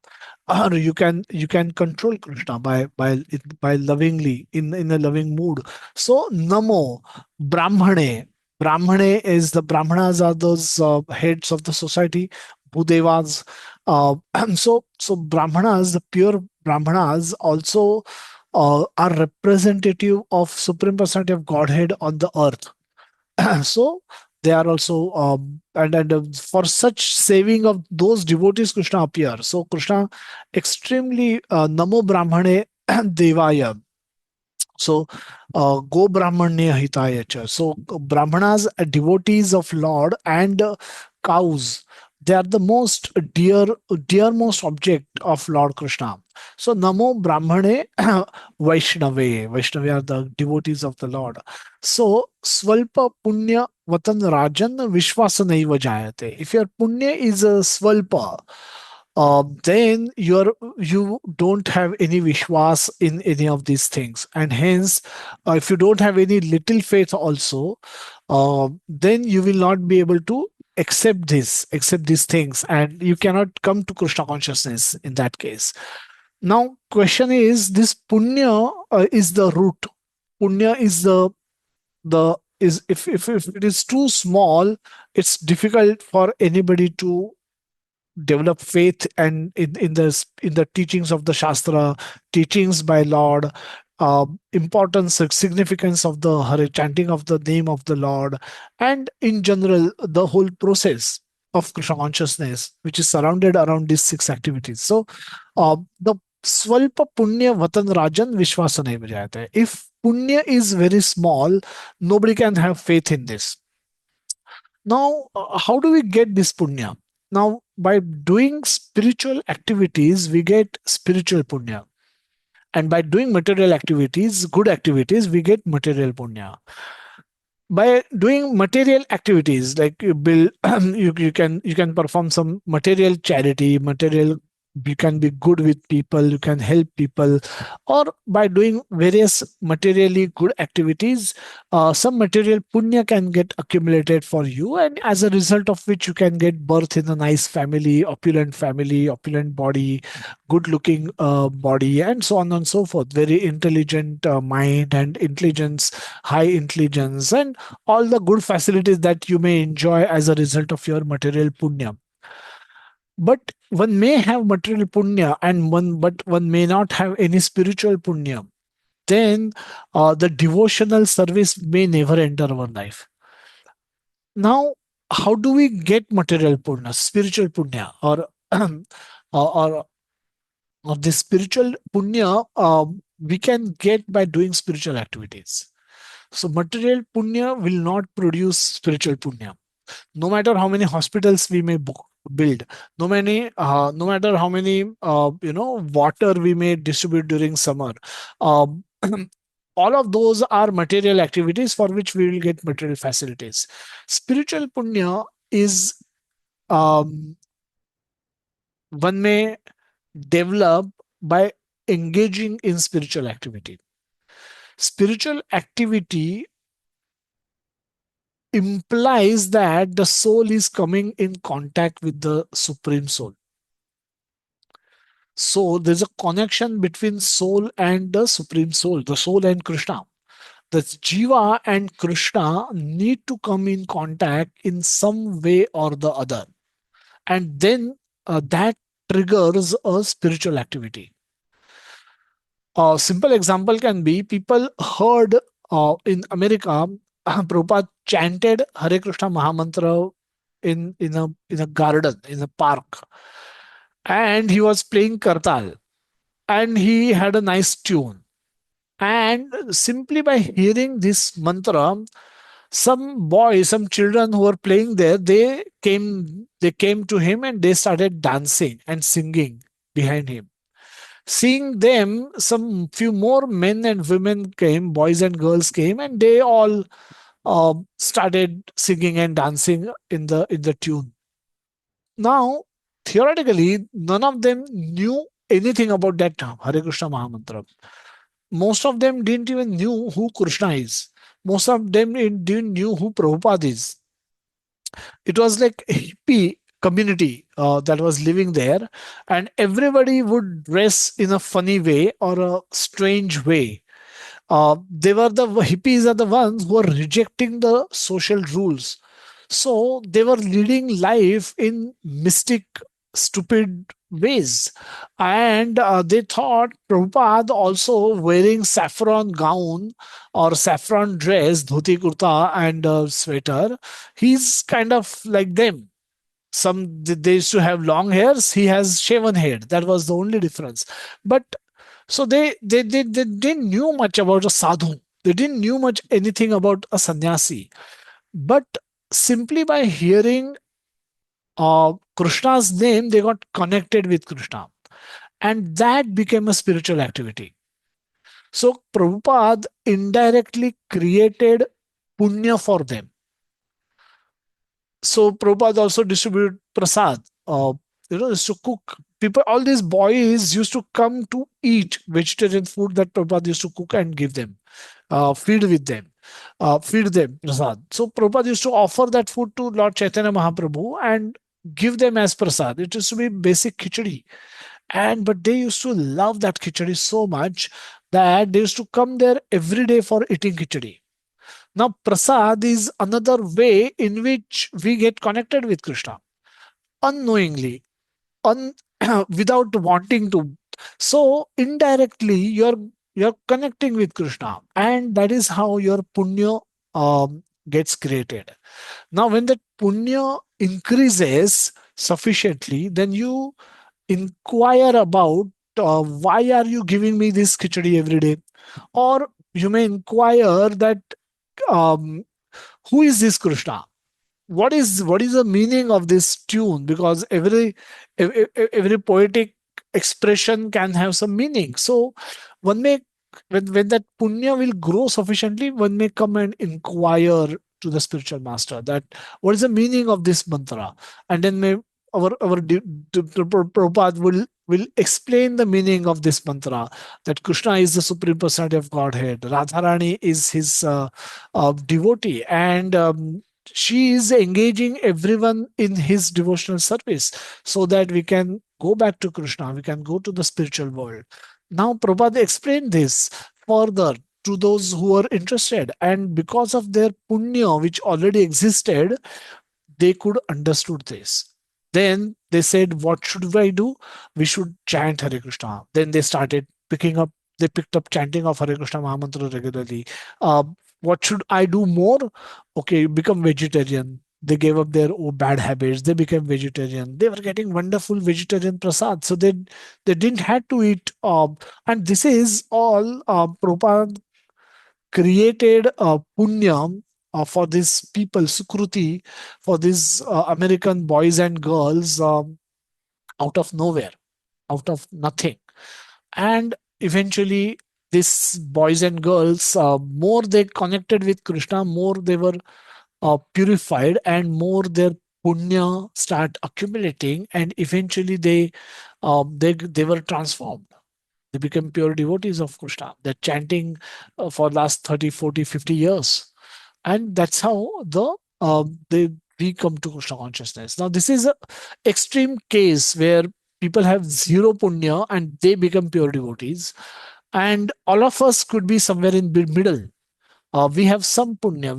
or you can control Krishna by lovingly in a loving mood. So Namo Brahmane. Brahmane is the Brahmanas are those heads of the society, Bhudevas. So Brahmanas, the pure Brahmanas, also are representative of Supreme Personality of Godhead on the earth. So they are also for such saving of those devotees Krishna appear. So Krishna extremely Namo Brahmane Devaya. So Go Brahmanya Hitaya cha. So Brahmanas are devotees of Lord, and cows, they are the most dearmost object of Lord Krishna. So Namo Brahmane Vaishnave. Vaishnave are the devotees of the Lord. So Swalpa Punya Vatan Rajan Vishwasanaiva Jayate. If your punya is a Swalpa, then you don't have any vishwas in any of these things, and hence if you don't have any little faith also, then you will not be able to accept these things, and you cannot come to Krishna consciousness in that case. Now question is, this punya is the root. Punya is the is if it is too small, it's difficult for anybody to develop faith and in the teachings of the Shastra, teachings by Lord, importance and significance of the Hare, chanting of the name of the Lord, and in general the whole process of Krishna consciousness, which is surrounded around these six activities. So the Swalpa Punya Vatan Rajan Vishwasana Vijayate. If Punya is very small, nobody can have faith in this. Now, how do we get this punya? Now, by doing spiritual activities, we get spiritual punya. And by doing material activities, good activities, we get material punya. By doing material activities, like you build, you can perform some material charity, material, you can be good with people, you can help people, or by doing various materially good activities, some material punya can get accumulated for you, and as a result of which you can get birth in a nice family, opulent body, good looking body, and so on and so forth. Very intelligent mind and intelligence, high intelligence, and all the good facilities that you may enjoy as a result of your material punya. But one may have material punya and one may not have any spiritual punya. Then the devotional service may never enter our life. Now, how do we get material punya, spiritual punya, or or, or the spiritual punya? We can get by doing spiritual activities. So material punya will not produce spiritual punya. No matter how many hospitals we may build, no matter how many water we may distribute during summer, um, all of those are material activities for which we will get material facilities. Spiritual punya is, um, one may develop by engaging in spiritual activity. Spiritual activity implies that the soul is coming in contact with the supreme soul. So there's a connection between soul and the supreme soul, the soul and Krishna. The jiva and Krishna need to come in contact in some way or the other, and then that triggers a spiritual activity. A simple example can be, people heard in America, Prabhupada chanted Hare Krishna Mahamantra in a garden, in a park, and he was playing Kartal, and he had a nice tune. And simply by hearing this mantra, some boys, some children who were playing there, they came to him and they started dancing and singing behind him. Seeing them, some few more men and women came, boys and girls came, and they all started singing and dancing in the tune. Now, theoretically, none of them knew anything about that Hare Krishna Mahamantra. Most of them didn't even knew who Krishna is. Most of them didn't knew who Prabhupada is. It was like a hippie community that was living there, and everybody would dress in a funny way or a strange way. They were the hippies are the ones who were rejecting the social rules. So they were leading life in mystic, stupid ways. And they thought Prabhupada also wearing saffron gown or saffron dress, dhoti kurta and sweater, he's kind of like them. They used to have long hairs, he has shaven hair. That was the only difference. But so they didn't knew much about a sadhu. They didn't knew much anything about a sannyasi. But simply by hearing Krishna's name, they got connected with Krishna. And that became a spiritual activity. So Prabhupada indirectly created punya for them. So Prabhupada also distributed prasad. Used to cook. People, all these boys used to come to eat vegetarian food that Prabhupada used to cook and give them, feed them prasad. So Prabhupada used to offer that food to Lord Chaitanya Mahaprabhu and give them as prasad. It used to be basic khichdi. And but they used to love that khichdi so much that they used to come there every day for eating khichdi. Now, prasad is another way in which we get connected with Krishna unknowingly, un- without wanting to. So indirectly, you're connecting with Krishna, and that is how your punya gets created. Now, when that punya increases sufficiently, then you inquire about why are you giving me this khichdi every day, or you may inquire that um, who is this Krishna? What is the meaning of this tune? Because every poetic expression can have some meaning. So one may, when that punya will grow sufficiently, one may come and inquire to the spiritual master that what is the meaning of this mantra, and then may Prabhupada will explain the meaning of this mantra, that Krishna is the supreme personality of Godhead, Radharani is his devotee, and she is engaging everyone in his devotional service so that we can go back to Krishna, we can go to the spiritual world. Now, Prabhupada explained this further to those who are interested, and because of their punya, which already existed, they could understood this. Then they said, what should I do? We should chant Hare Krishna. Then they picked up chanting of Hare Krishna Mahamantra regularly. Uh, what should I do more? Okay, become vegetarian. They gave up their bad habits. They became vegetarian. They were getting wonderful vegetarian prasad. So they didn't had to eat. And this is all Prabhupada created punya for these people, Sukruti, for these American boys and girls out of nowhere, out of nothing. And eventually, these boys and girls, more they connected with Krishna, more they were purified, and more their punya start accumulating, and eventually they were transformed. They became pure devotees of Krishna. They're chanting for last 30, 40, 50 years. And that's how they we come to Krishna consciousness. Now, this is a extreme case where people have zero punya and they become pure devotees. And all of us could be somewhere in middle. We have some punya,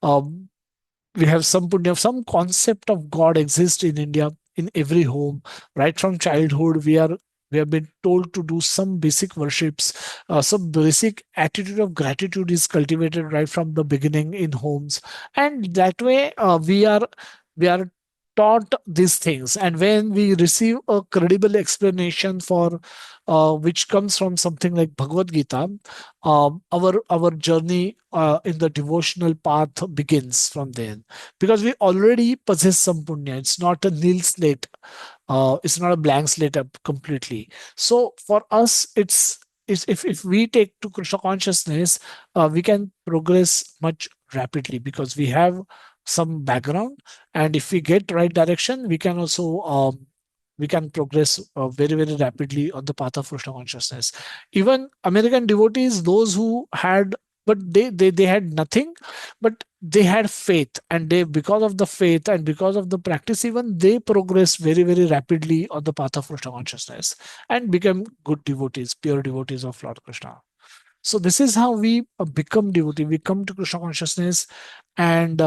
um, we have some punya, some concept of God exists in India, in every home. Right from childhood, we have been told to do some basic worships. Some basic attitude of gratitude is cultivated right from the beginning in homes, and that way we are taught these things. And when we receive a credible explanation for which comes from something like Bhagavad Gita, our journey in the devotional path begins from there, because we already possess some punya. It's not a nil slate. It's not a blank slate up completely. So for us, it's if we take to Krishna consciousness, we can progress much rapidly because we have some background, and if we get right direction, we can also we can progress very very rapidly on the path of Krishna consciousness. Even American devotees, those who had, but they had nothing, but they had faith, and they, because of the faith and because of the practice, even they progressed very very rapidly on the path of Krishna consciousness and become good devotees, pure devotees of Lord Krishna. So this is how we become devotee. We come to Krishna consciousness, and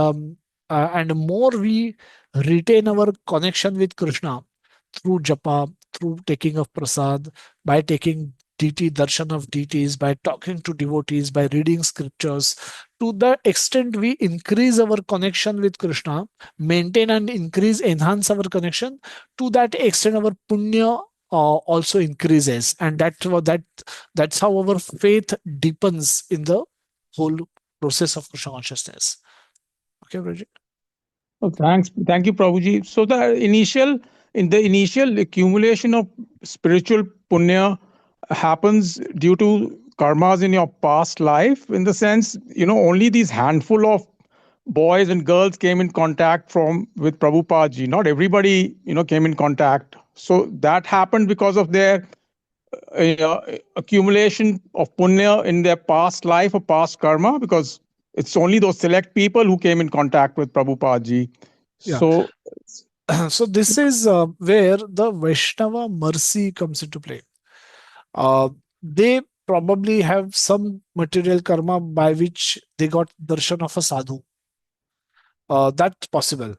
more we retain our connection with Krishna through japa, through taking of prasad, by taking deity darshan of deities, by talking to devotees, by reading scriptures. To the extent we increase our connection with Krishna, maintain and increase, enhance our connection, to that extent our punya also increases, and that's how our faith deepens in the whole process of Krishna consciousness. Okay, Bridget? Oh, thanks. Thank you, Prabhuji. So in the initial accumulation of spiritual punya happens due to karmas in your past life, in the sense, only these handful of boys and girls came in contact with Prabhupada ji. Not everybody, came in contact. So that happened because of their accumulation of punya in their past life or past karma, because it's only those select people who came in contact with Prabhupada ji. Yeah. So, So this is where the Vaishnava mercy comes into play. They probably have some material karma by which they got darshan of a sadhu. That's possible.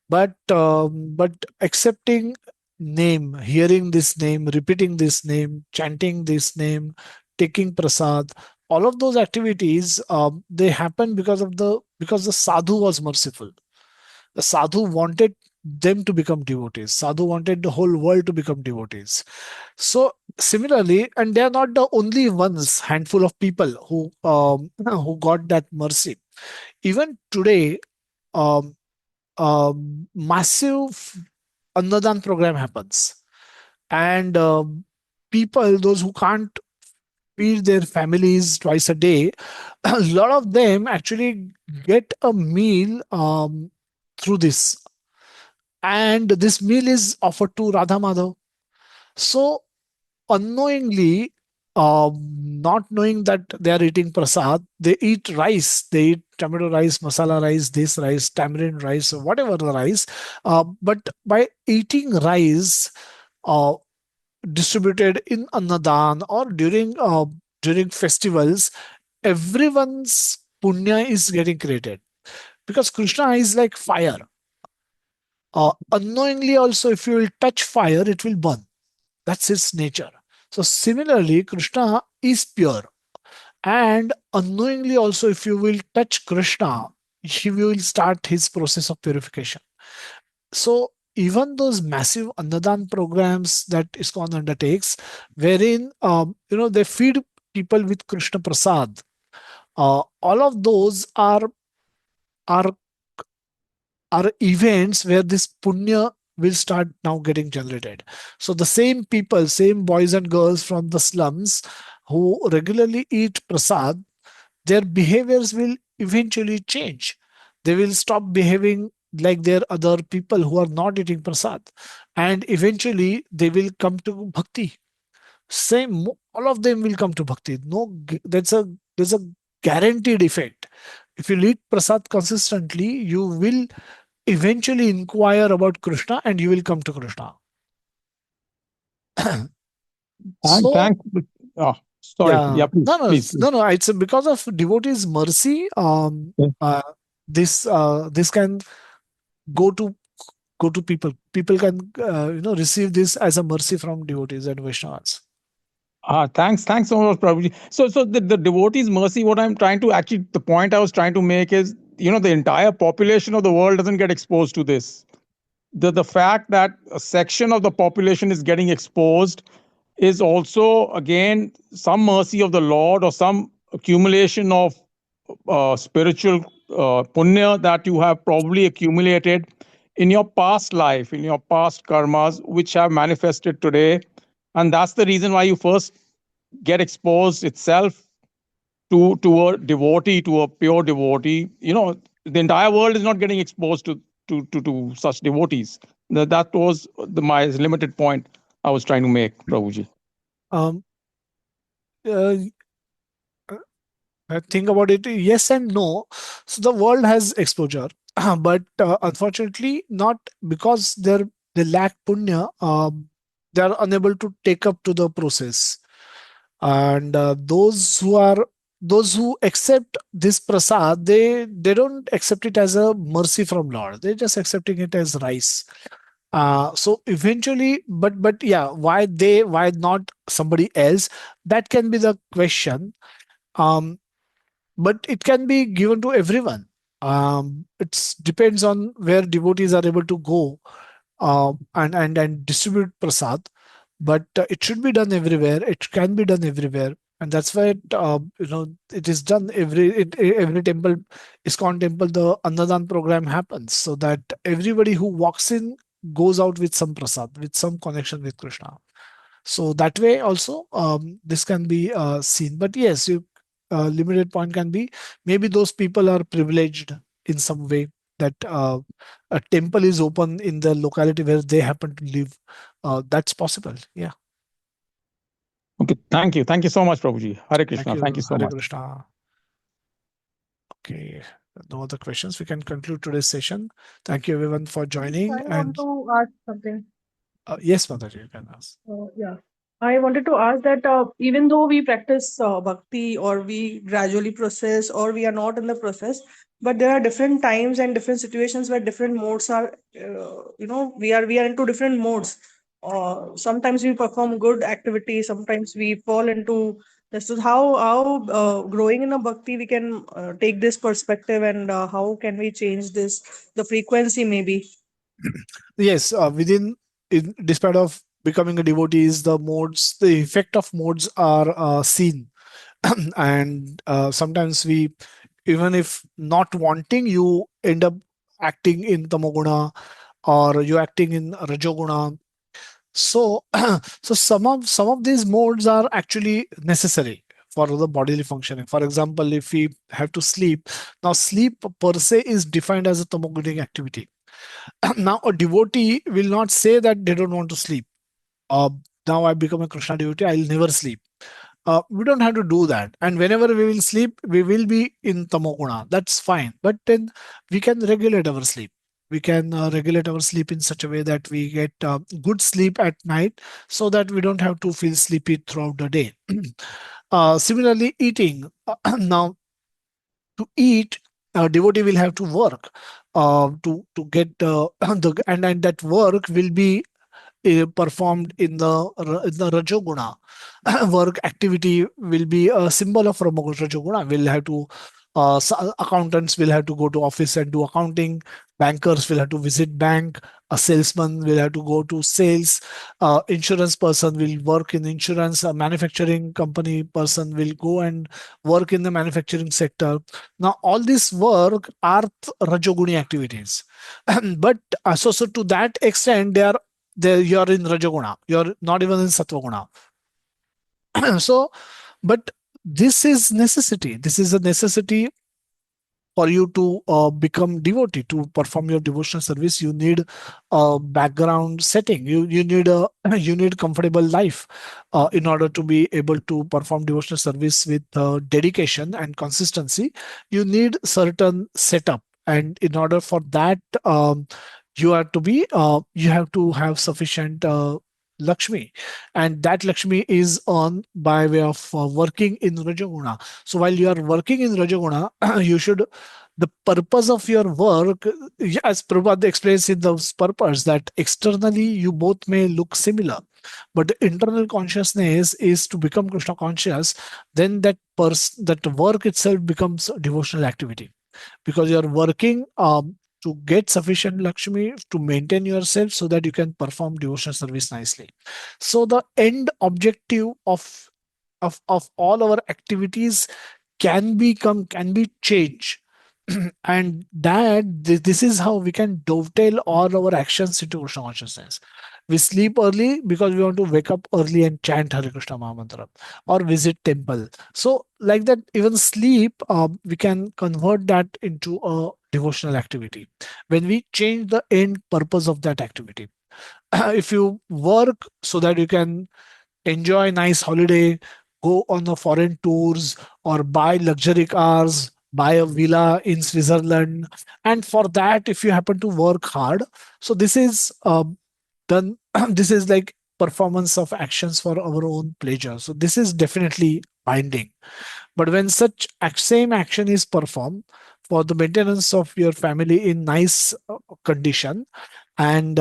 But accepting name, hearing this name, repeating this name, chanting this name, taking prasad, all of those activities, they happen because the sadhu was merciful. The sadhu wanted them to become devotees. Sadhu wanted the whole world to become devotees. So similarly, and they are not the only ones, handful of people who got that mercy. Even today, um, massive Annadan program happens, and people, those who can't feed their families twice a day, a lot of them actually get a meal through this, and this meal is offered to Radha Madhav. So unknowingly, not knowing that they are eating prasad, they eat rice. They eat tomato rice, masala rice, this rice, tamarind rice, or whatever the rice. But by eating rice uh, distributed in Annadan or during festivals, everyone's punya is getting created, because Krishna is like fire. Unknowingly, also, if you will touch fire, it will burn. That's its nature. So similarly, Krishna is pure. And unknowingly also, if you will touch Krishna, he will start his process of purification. So even those massive Annadan programs that ISKCON undertakes, wherein they feed people with Krishna Prasad, All of those are are events where this punya will start now getting generated. So the same people, same boys and girls from the slums who regularly eat prasad, their behaviors will eventually change. They will stop behaving like their other people who are not eating prasad, and eventually they will come to bhakti. Same, all of them will come to bhakti. No, there's a guaranteed effect. If you eat prasad consistently, you will eventually inquire about Krishna and you will come to Krishna. So, Thanks. Oh, sorry. yeah, Yeah, please, no, no, please. no, no. It's because of devotees' mercy. Yeah. This can go to go to people. People can receive this as a mercy from devotees and Vaishnavas. Thanks so much, Prabhuji. So the devotee's mercy, what I'm trying to actually, the point I was trying to make is, the entire population of the world doesn't get exposed to this. The fact that a section of the population is getting exposed is also, again, some mercy of the Lord or some accumulation of spiritual punya that you have probably accumulated in your past life, in your past karmas, which have manifested today. And that's the reason why you first get exposed itself to a devotee, to a pure devotee. The entire world is not getting exposed to such devotees. That was my limited point I was trying to make, Prabhuji. Um, uh, think about it, yes and no. So the world has exposure, but unfortunately, not because they lack punya. They are unable to take up to the process, and those who accept this prasad, they don't accept it as a mercy from Lord. They're just accepting it as rice. So eventually, but yeah, why not somebody else? That can be the question. Um, but it can be given to everyone. It depends on where devotees are able to go and distribute prasad. But it should be done everywhere. It can be done everywhere, and that's why it is done every temple, ISKCON temple. The Annadan program happens so that everybody who walks in goes out with some prasad, with some connection with Krishna. So that way also this can be seen. But yes, you limited point can be maybe those people are privileged in some way, that a temple is open in the locality where they happen to live. That's possible. Yeah. Okay, thank you so much, Prabhuji. Hare Thank Krishna, thank you you. so Hare much. Krishna. Okay. No other questions. We can conclude today's session. Thank you everyone for joining. I want And to ask something. yes, Mataji, you can ask. Yeah. I wanted to ask that even though we practice bhakti or we gradually process or we are not in the process, but there are different times and different situations where different modes are, we are into different modes. Sometimes we perform good activity, sometimes we fall into this. So how growing in a bhakti we can take this perspective, and how can we change this, the frequency maybe. Yes, despite of becoming a devotee, is the modes, the effect of modes are seen. And sometimes even if not wanting, you end up acting in tamoguna or you acting in rajoguna. So, so some of these modes are actually necessary for the bodily functioning. For example, if we have to sleep, now sleep per se is defined as a tamogunic activity. Now, a devotee will not say that they don't want to sleep. Uh, Now I become a Krishna devotee, I'll never sleep. We don't have to do that. And whenever we will sleep, we will be in tamoguna. That's fine. But then we can regulate our sleep. We can regulate our sleep in such a way that we get good sleep at night so that we don't have to feel sleepy throughout the day. Similarly, eating. Now, to eat, a devotee will have to work to get and that work will be performed in the rajoguna. Work activity will be a symbol of rajoguna. We'll have to Accountants will have to go to office and do accounting. Bankers will have to visit bank. A salesman will have to go to sales. Insurance person will work in insurance. A manufacturing company person will go and work in the manufacturing sector. Now, all this work are Rajoguni activities, but so to that extent, you're in Rajoguna. You're not even in Satvaguna. So, but this is necessity. This is a necessity for you to become devotee, to perform your devotional service. You need a background setting. You need a you need comfortable life in order to be able to perform devotional service with dedication and consistency. You need certain setup, and in order for that, you have to have sufficient Lakshmi, and that Lakshmi is earned by way of working in Rajaguna. So while you are working in Rajaguna, you should, the purpose of your work, as Prabhupada explains in the purpose, that externally you both may look similar, but the internal consciousness is to become Krishna conscious. Then that work itself becomes a devotional activity, because you're working to get sufficient Lakshmi to maintain yourself so that you can perform devotional service nicely. So the end objective of all our activities can be changed. And this is how we can dovetail all our actions into Krishna consciousness. We sleep early because we want to wake up early and chant Hare Krishna Mahamantra or visit temple. So like that, even sleep, we can convert that into a devotional activity when we change the end purpose of that activity. If you work so that you can enjoy nice holiday, go on the foreign tours, or buy luxury cars, buy a villa in Switzerland, and for that, if you happen to work hard, so this is done. This is like performance of actions for our own pleasure. So this is definitely binding. But when such same action is performed for the maintenance of your family in nice condition, and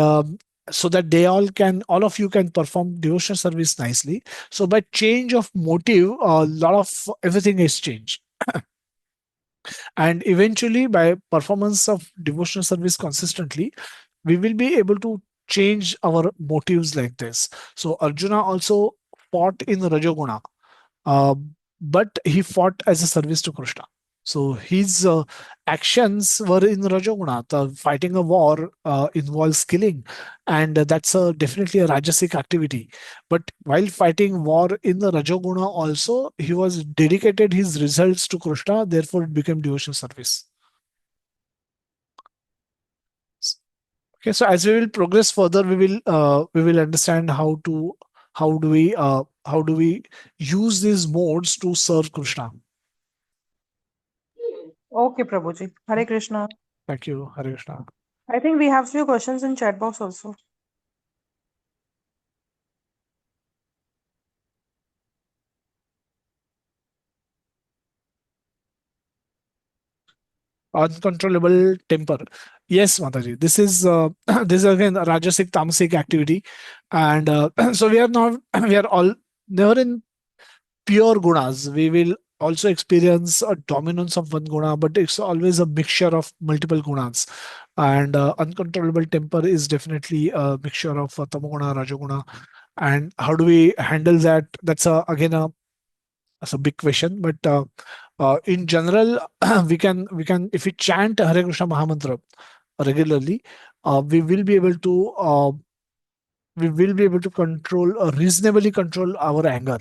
so that all of you can perform devotional service nicely. So by change of motive, a lot of everything is changed. And eventually, by performance of devotional service consistently, we will be able to change our motives like this. So Arjuna also fought in Rajoguna, uh, but he fought as a service to Krishna. So his actions were in Rajoguna. The fighting a war involves killing, and that's definitely a Rajasic activity. But while fighting war in the Rajoguna, also he was dedicated his results to Krishna. Therefore, it became devotional service. Okay, so as we will progress further, we will understand how do we use these modes to serve Krishna. Okay, Prabhuji. Hare Krishna. Thank you, Hare Krishna. I think we have few questions in chat box also. Uncontrollable temper. Yes, Mataji. This is this is again a Rajasic Tamasic activity, and so we are not we are all never in pure gunas. We will also experience a dominance of one guna, but it's always a mixture of multiple gunas. And uncontrollable temper is definitely a mixture of tamoguna, rajoguna. And how do we handle that? That's again that's a big question. But in general, we can if we chant Hare Krishna Mahamantra regularly, we will be able to control reasonably control our anger.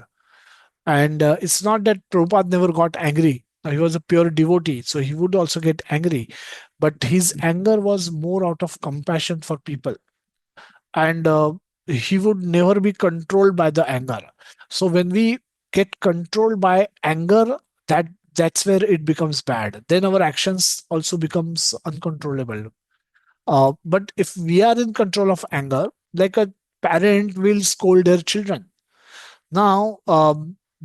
And it's not that Prabhupada never got angry. He was a pure devotee, so he would also get angry. But his anger was more out of compassion for people. And he would never be controlled by the anger. So when we get controlled by anger, that's where it becomes bad. Then our actions also becomes uncontrollable. But if we are in control of anger, like a parent will scold their children, now,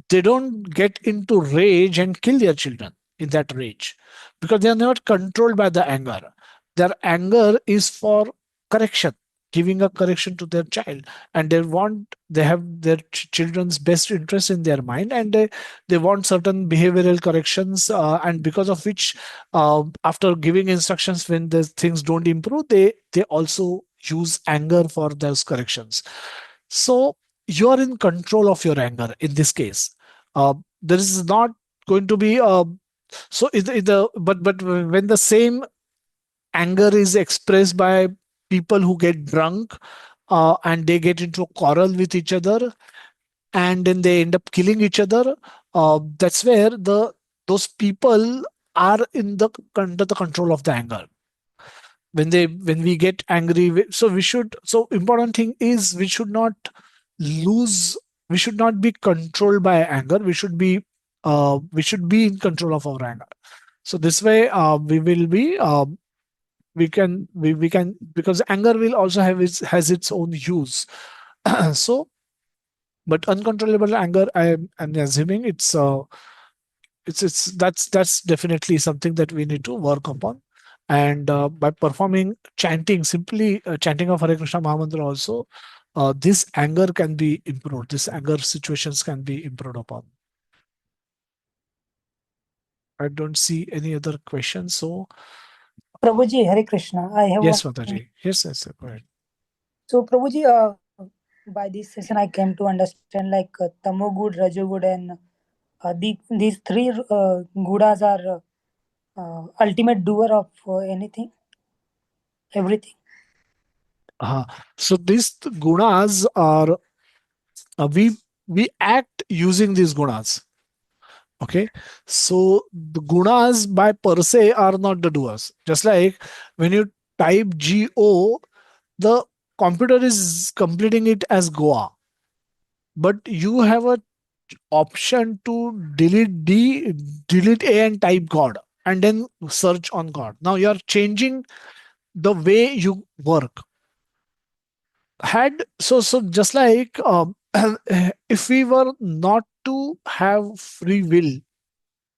they don't get into rage and kill their children in that rage, because they are not controlled by the anger. Their anger is for correction. giving a correction to their child, and they have their children's best interest in their mind, and they want certain behavioral corrections, and because of which, after giving instructions, when the things don't improve, they also use anger for those corrections. So you are in control of your anger in this case. There is not going to be so but when the same anger is expressed by people who get drunk, and they get into a quarrel with each other, and then they end up killing each other. That's where the those people are under the control of the anger. When we get angry, so we should, so important thing is lose we should not be controlled by anger. We should be in control of our anger. So this way, we will be we can, because anger will also have has its own use. So, but uncontrollable anger, I'm assuming it's that's definitely something that we need to work upon. And by performing chanting, simply chanting of Hare Krishna Mahamantra also, this anger can be improved. This anger situations can be improved upon. I don't see any other questions. So Prabhuji, Hare Krishna. I have yes, one. Mataji. Yes, yes, go ahead. So, Prabhuji, by this session, I came to understand like Tamo good, Rajo good, and these three gudas are ultimate doer of anything, everything. Uh, so these gunas are, we act using these gunas. Okay, so the gunas by per se are not the doers. Just like when you type go, the computer is completing it as goa, but you have a option to delete a and type god, and then search on god. Now you are changing the way you work. So just like, if we were not to have free will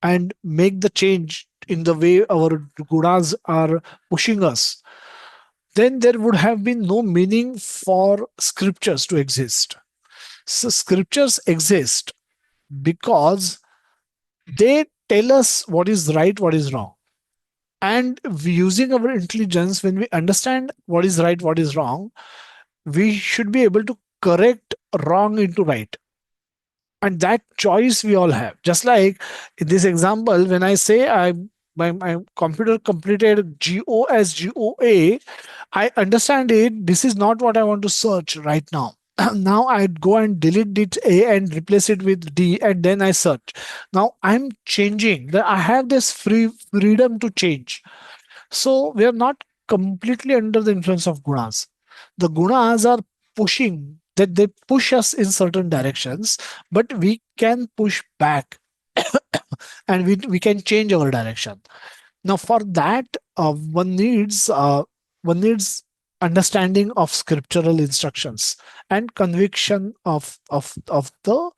and make the change in the way our gunas are pushing us, then there would have been no meaning for scriptures to exist. So scriptures exist because they tell us what is right, what is wrong. And using our intelligence, when we understand what is right, what is wrong, we should be able to correct wrong into right. And that choice we all have. Just like in this example, when I say my computer completed go as goa, I understand it. This is not what I want to search right now. Now I'd go and delete it a and replace it with d, and then I search. Now I'm changing. That I have this freedom to change. So we are not completely under the influence of gunas. The gunas are pushing, that they push us in certain directions, but we can push back and we can change our direction. Now for that, one needs understanding of scriptural instructions and conviction of the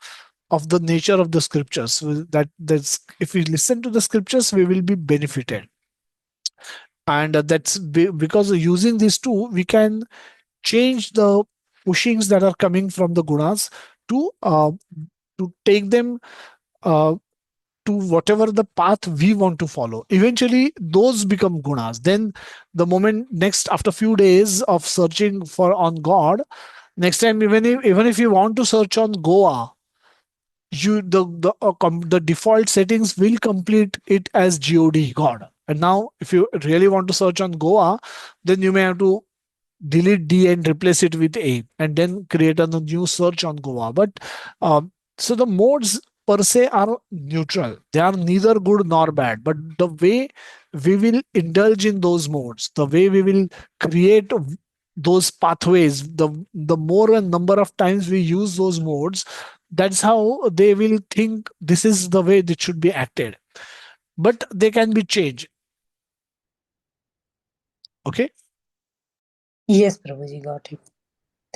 nature of the scriptures. That's, if we listen to the scriptures, we will be benefited. And because of using these two, we can change the pushings that are coming from the gunas to take them uh, to whatever the path we want to follow. Eventually those become gunas. Then the moment, next, after few days of searching for on god, next time, even if you want to search on goa, the default settings will complete it as god. And now if you really want to search on goa, then you may have to delete d and replace it with a, and then create a new search on goa. But so the modes per se are neutral. They are neither good nor bad, but the way we will indulge in those modes, the way we will create those pathways, the more and number of times we use those modes, that's how they will think this is the way that should be acted. But they can be changed. Okay. Yes, Prabhuji, got it.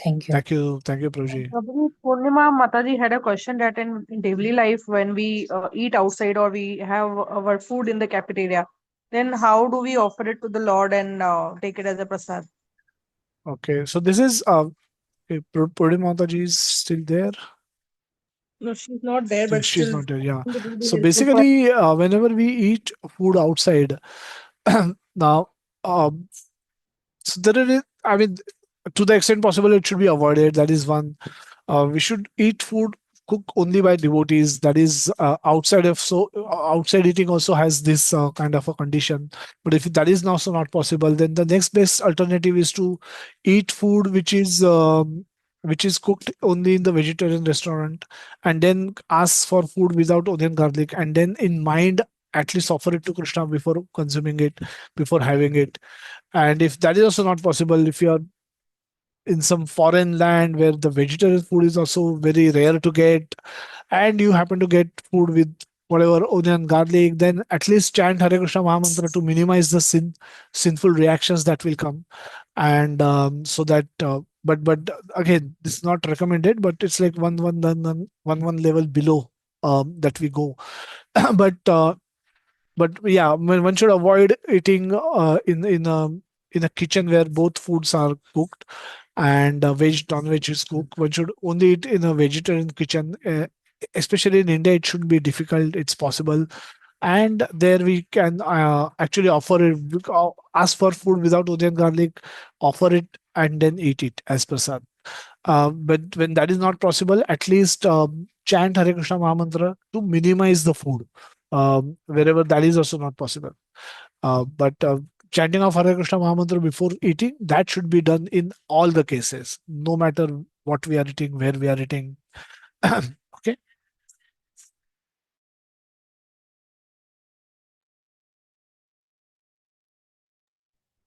Thank you. Thank you, Prabhuji. Prabhuji, Purnima Mataji had a question that in daily life, when we eat outside or we have our food in the cafeteria, then how do we offer it to the Lord and take it as a prasad? Okay, so this is Purdi Mataji is still there. No, she's not there, but She's still not there. Yeah. it will be So helpful for basically, whenever we eat food outside, now, um, so there is, I mean, to the extent possible, it should be avoided. That is one. We should eat food cooked only by devotees. That is outside of outside eating also has this kind of a condition. But if that is also not possible, then the next best alternative is to eat food which is cooked only in the vegetarian restaurant, and then ask for food without onion garlic, and then in mind at least offer it to Krishna before consuming it, before having it. And if that is also not possible, if you are in some foreign land where the vegetarian food is also very rare to get, and you happen to get food with whatever onion, garlic, then at least chant Hare Krishna Mahamantra to minimize the sinful reactions that will come. And so that, but again, this is not recommended, but it's like one level below that we go. but yeah, one should avoid eating in a kitchen where both foods are cooked, and veg non-veg is cooked. One should only eat in a vegetarian kitchen. Especially in India, it shouldn't be difficult. It's possible, and there we can actually offer it. Ask for food without onion garlic, offer it, and then eat it as prasad. But when that is not possible, at least chant Hare Krishna Mahamantra to minimize the food wherever that is also not possible. But chanting of Hare Krishna Mahamantra before eating, that should be done in all the cases, no matter what we are eating, where we are eating. Okay.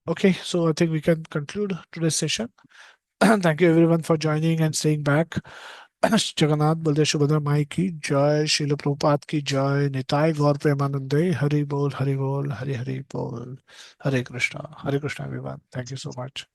Okay, so I think we can conclude today's session. Thank you everyone for joining and staying back. Jagannath Baldev Subhadra माई की जय, शिल प्रभुपाद की जय, निताय गौर प्रेमानंदे, हरि बोल हरि बोल, हरि हरि बोल, Hare Krishna everyone, thank you so much.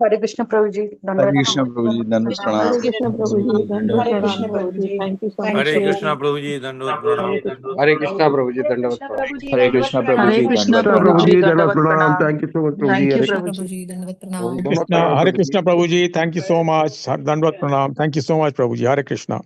Hare Krishna Prabhuji. Hare Dandavat Krishna Pranam. Prabhuji, Dandavat Hare Pranam. Krishna Prabhuji, Dandavat Hare Pranam Krishna Prabhuji. Prabhuji. Thank you so Thank much. Hare you. Krishna Prabhuji, Dandot Hare Pranam. Krishna. Hare Krishna Prabhuji, Dandavat Pranam. Hare Krishna Hare Prabhuji, Krishna Dandavat Krishna Pranam. Prabhuji, Prabhuji, Dandavat Dandavat Pranam. Pranam. Thank you so much, Prabhuji. Thank you, Hare Prabhuji. Om Krishna, Pranam, Hare Prabhuji. Krishna Prabhuji. Thank you so much. Dandvat Pranam. Thank you so much, Prabhuji. Hare Krishna.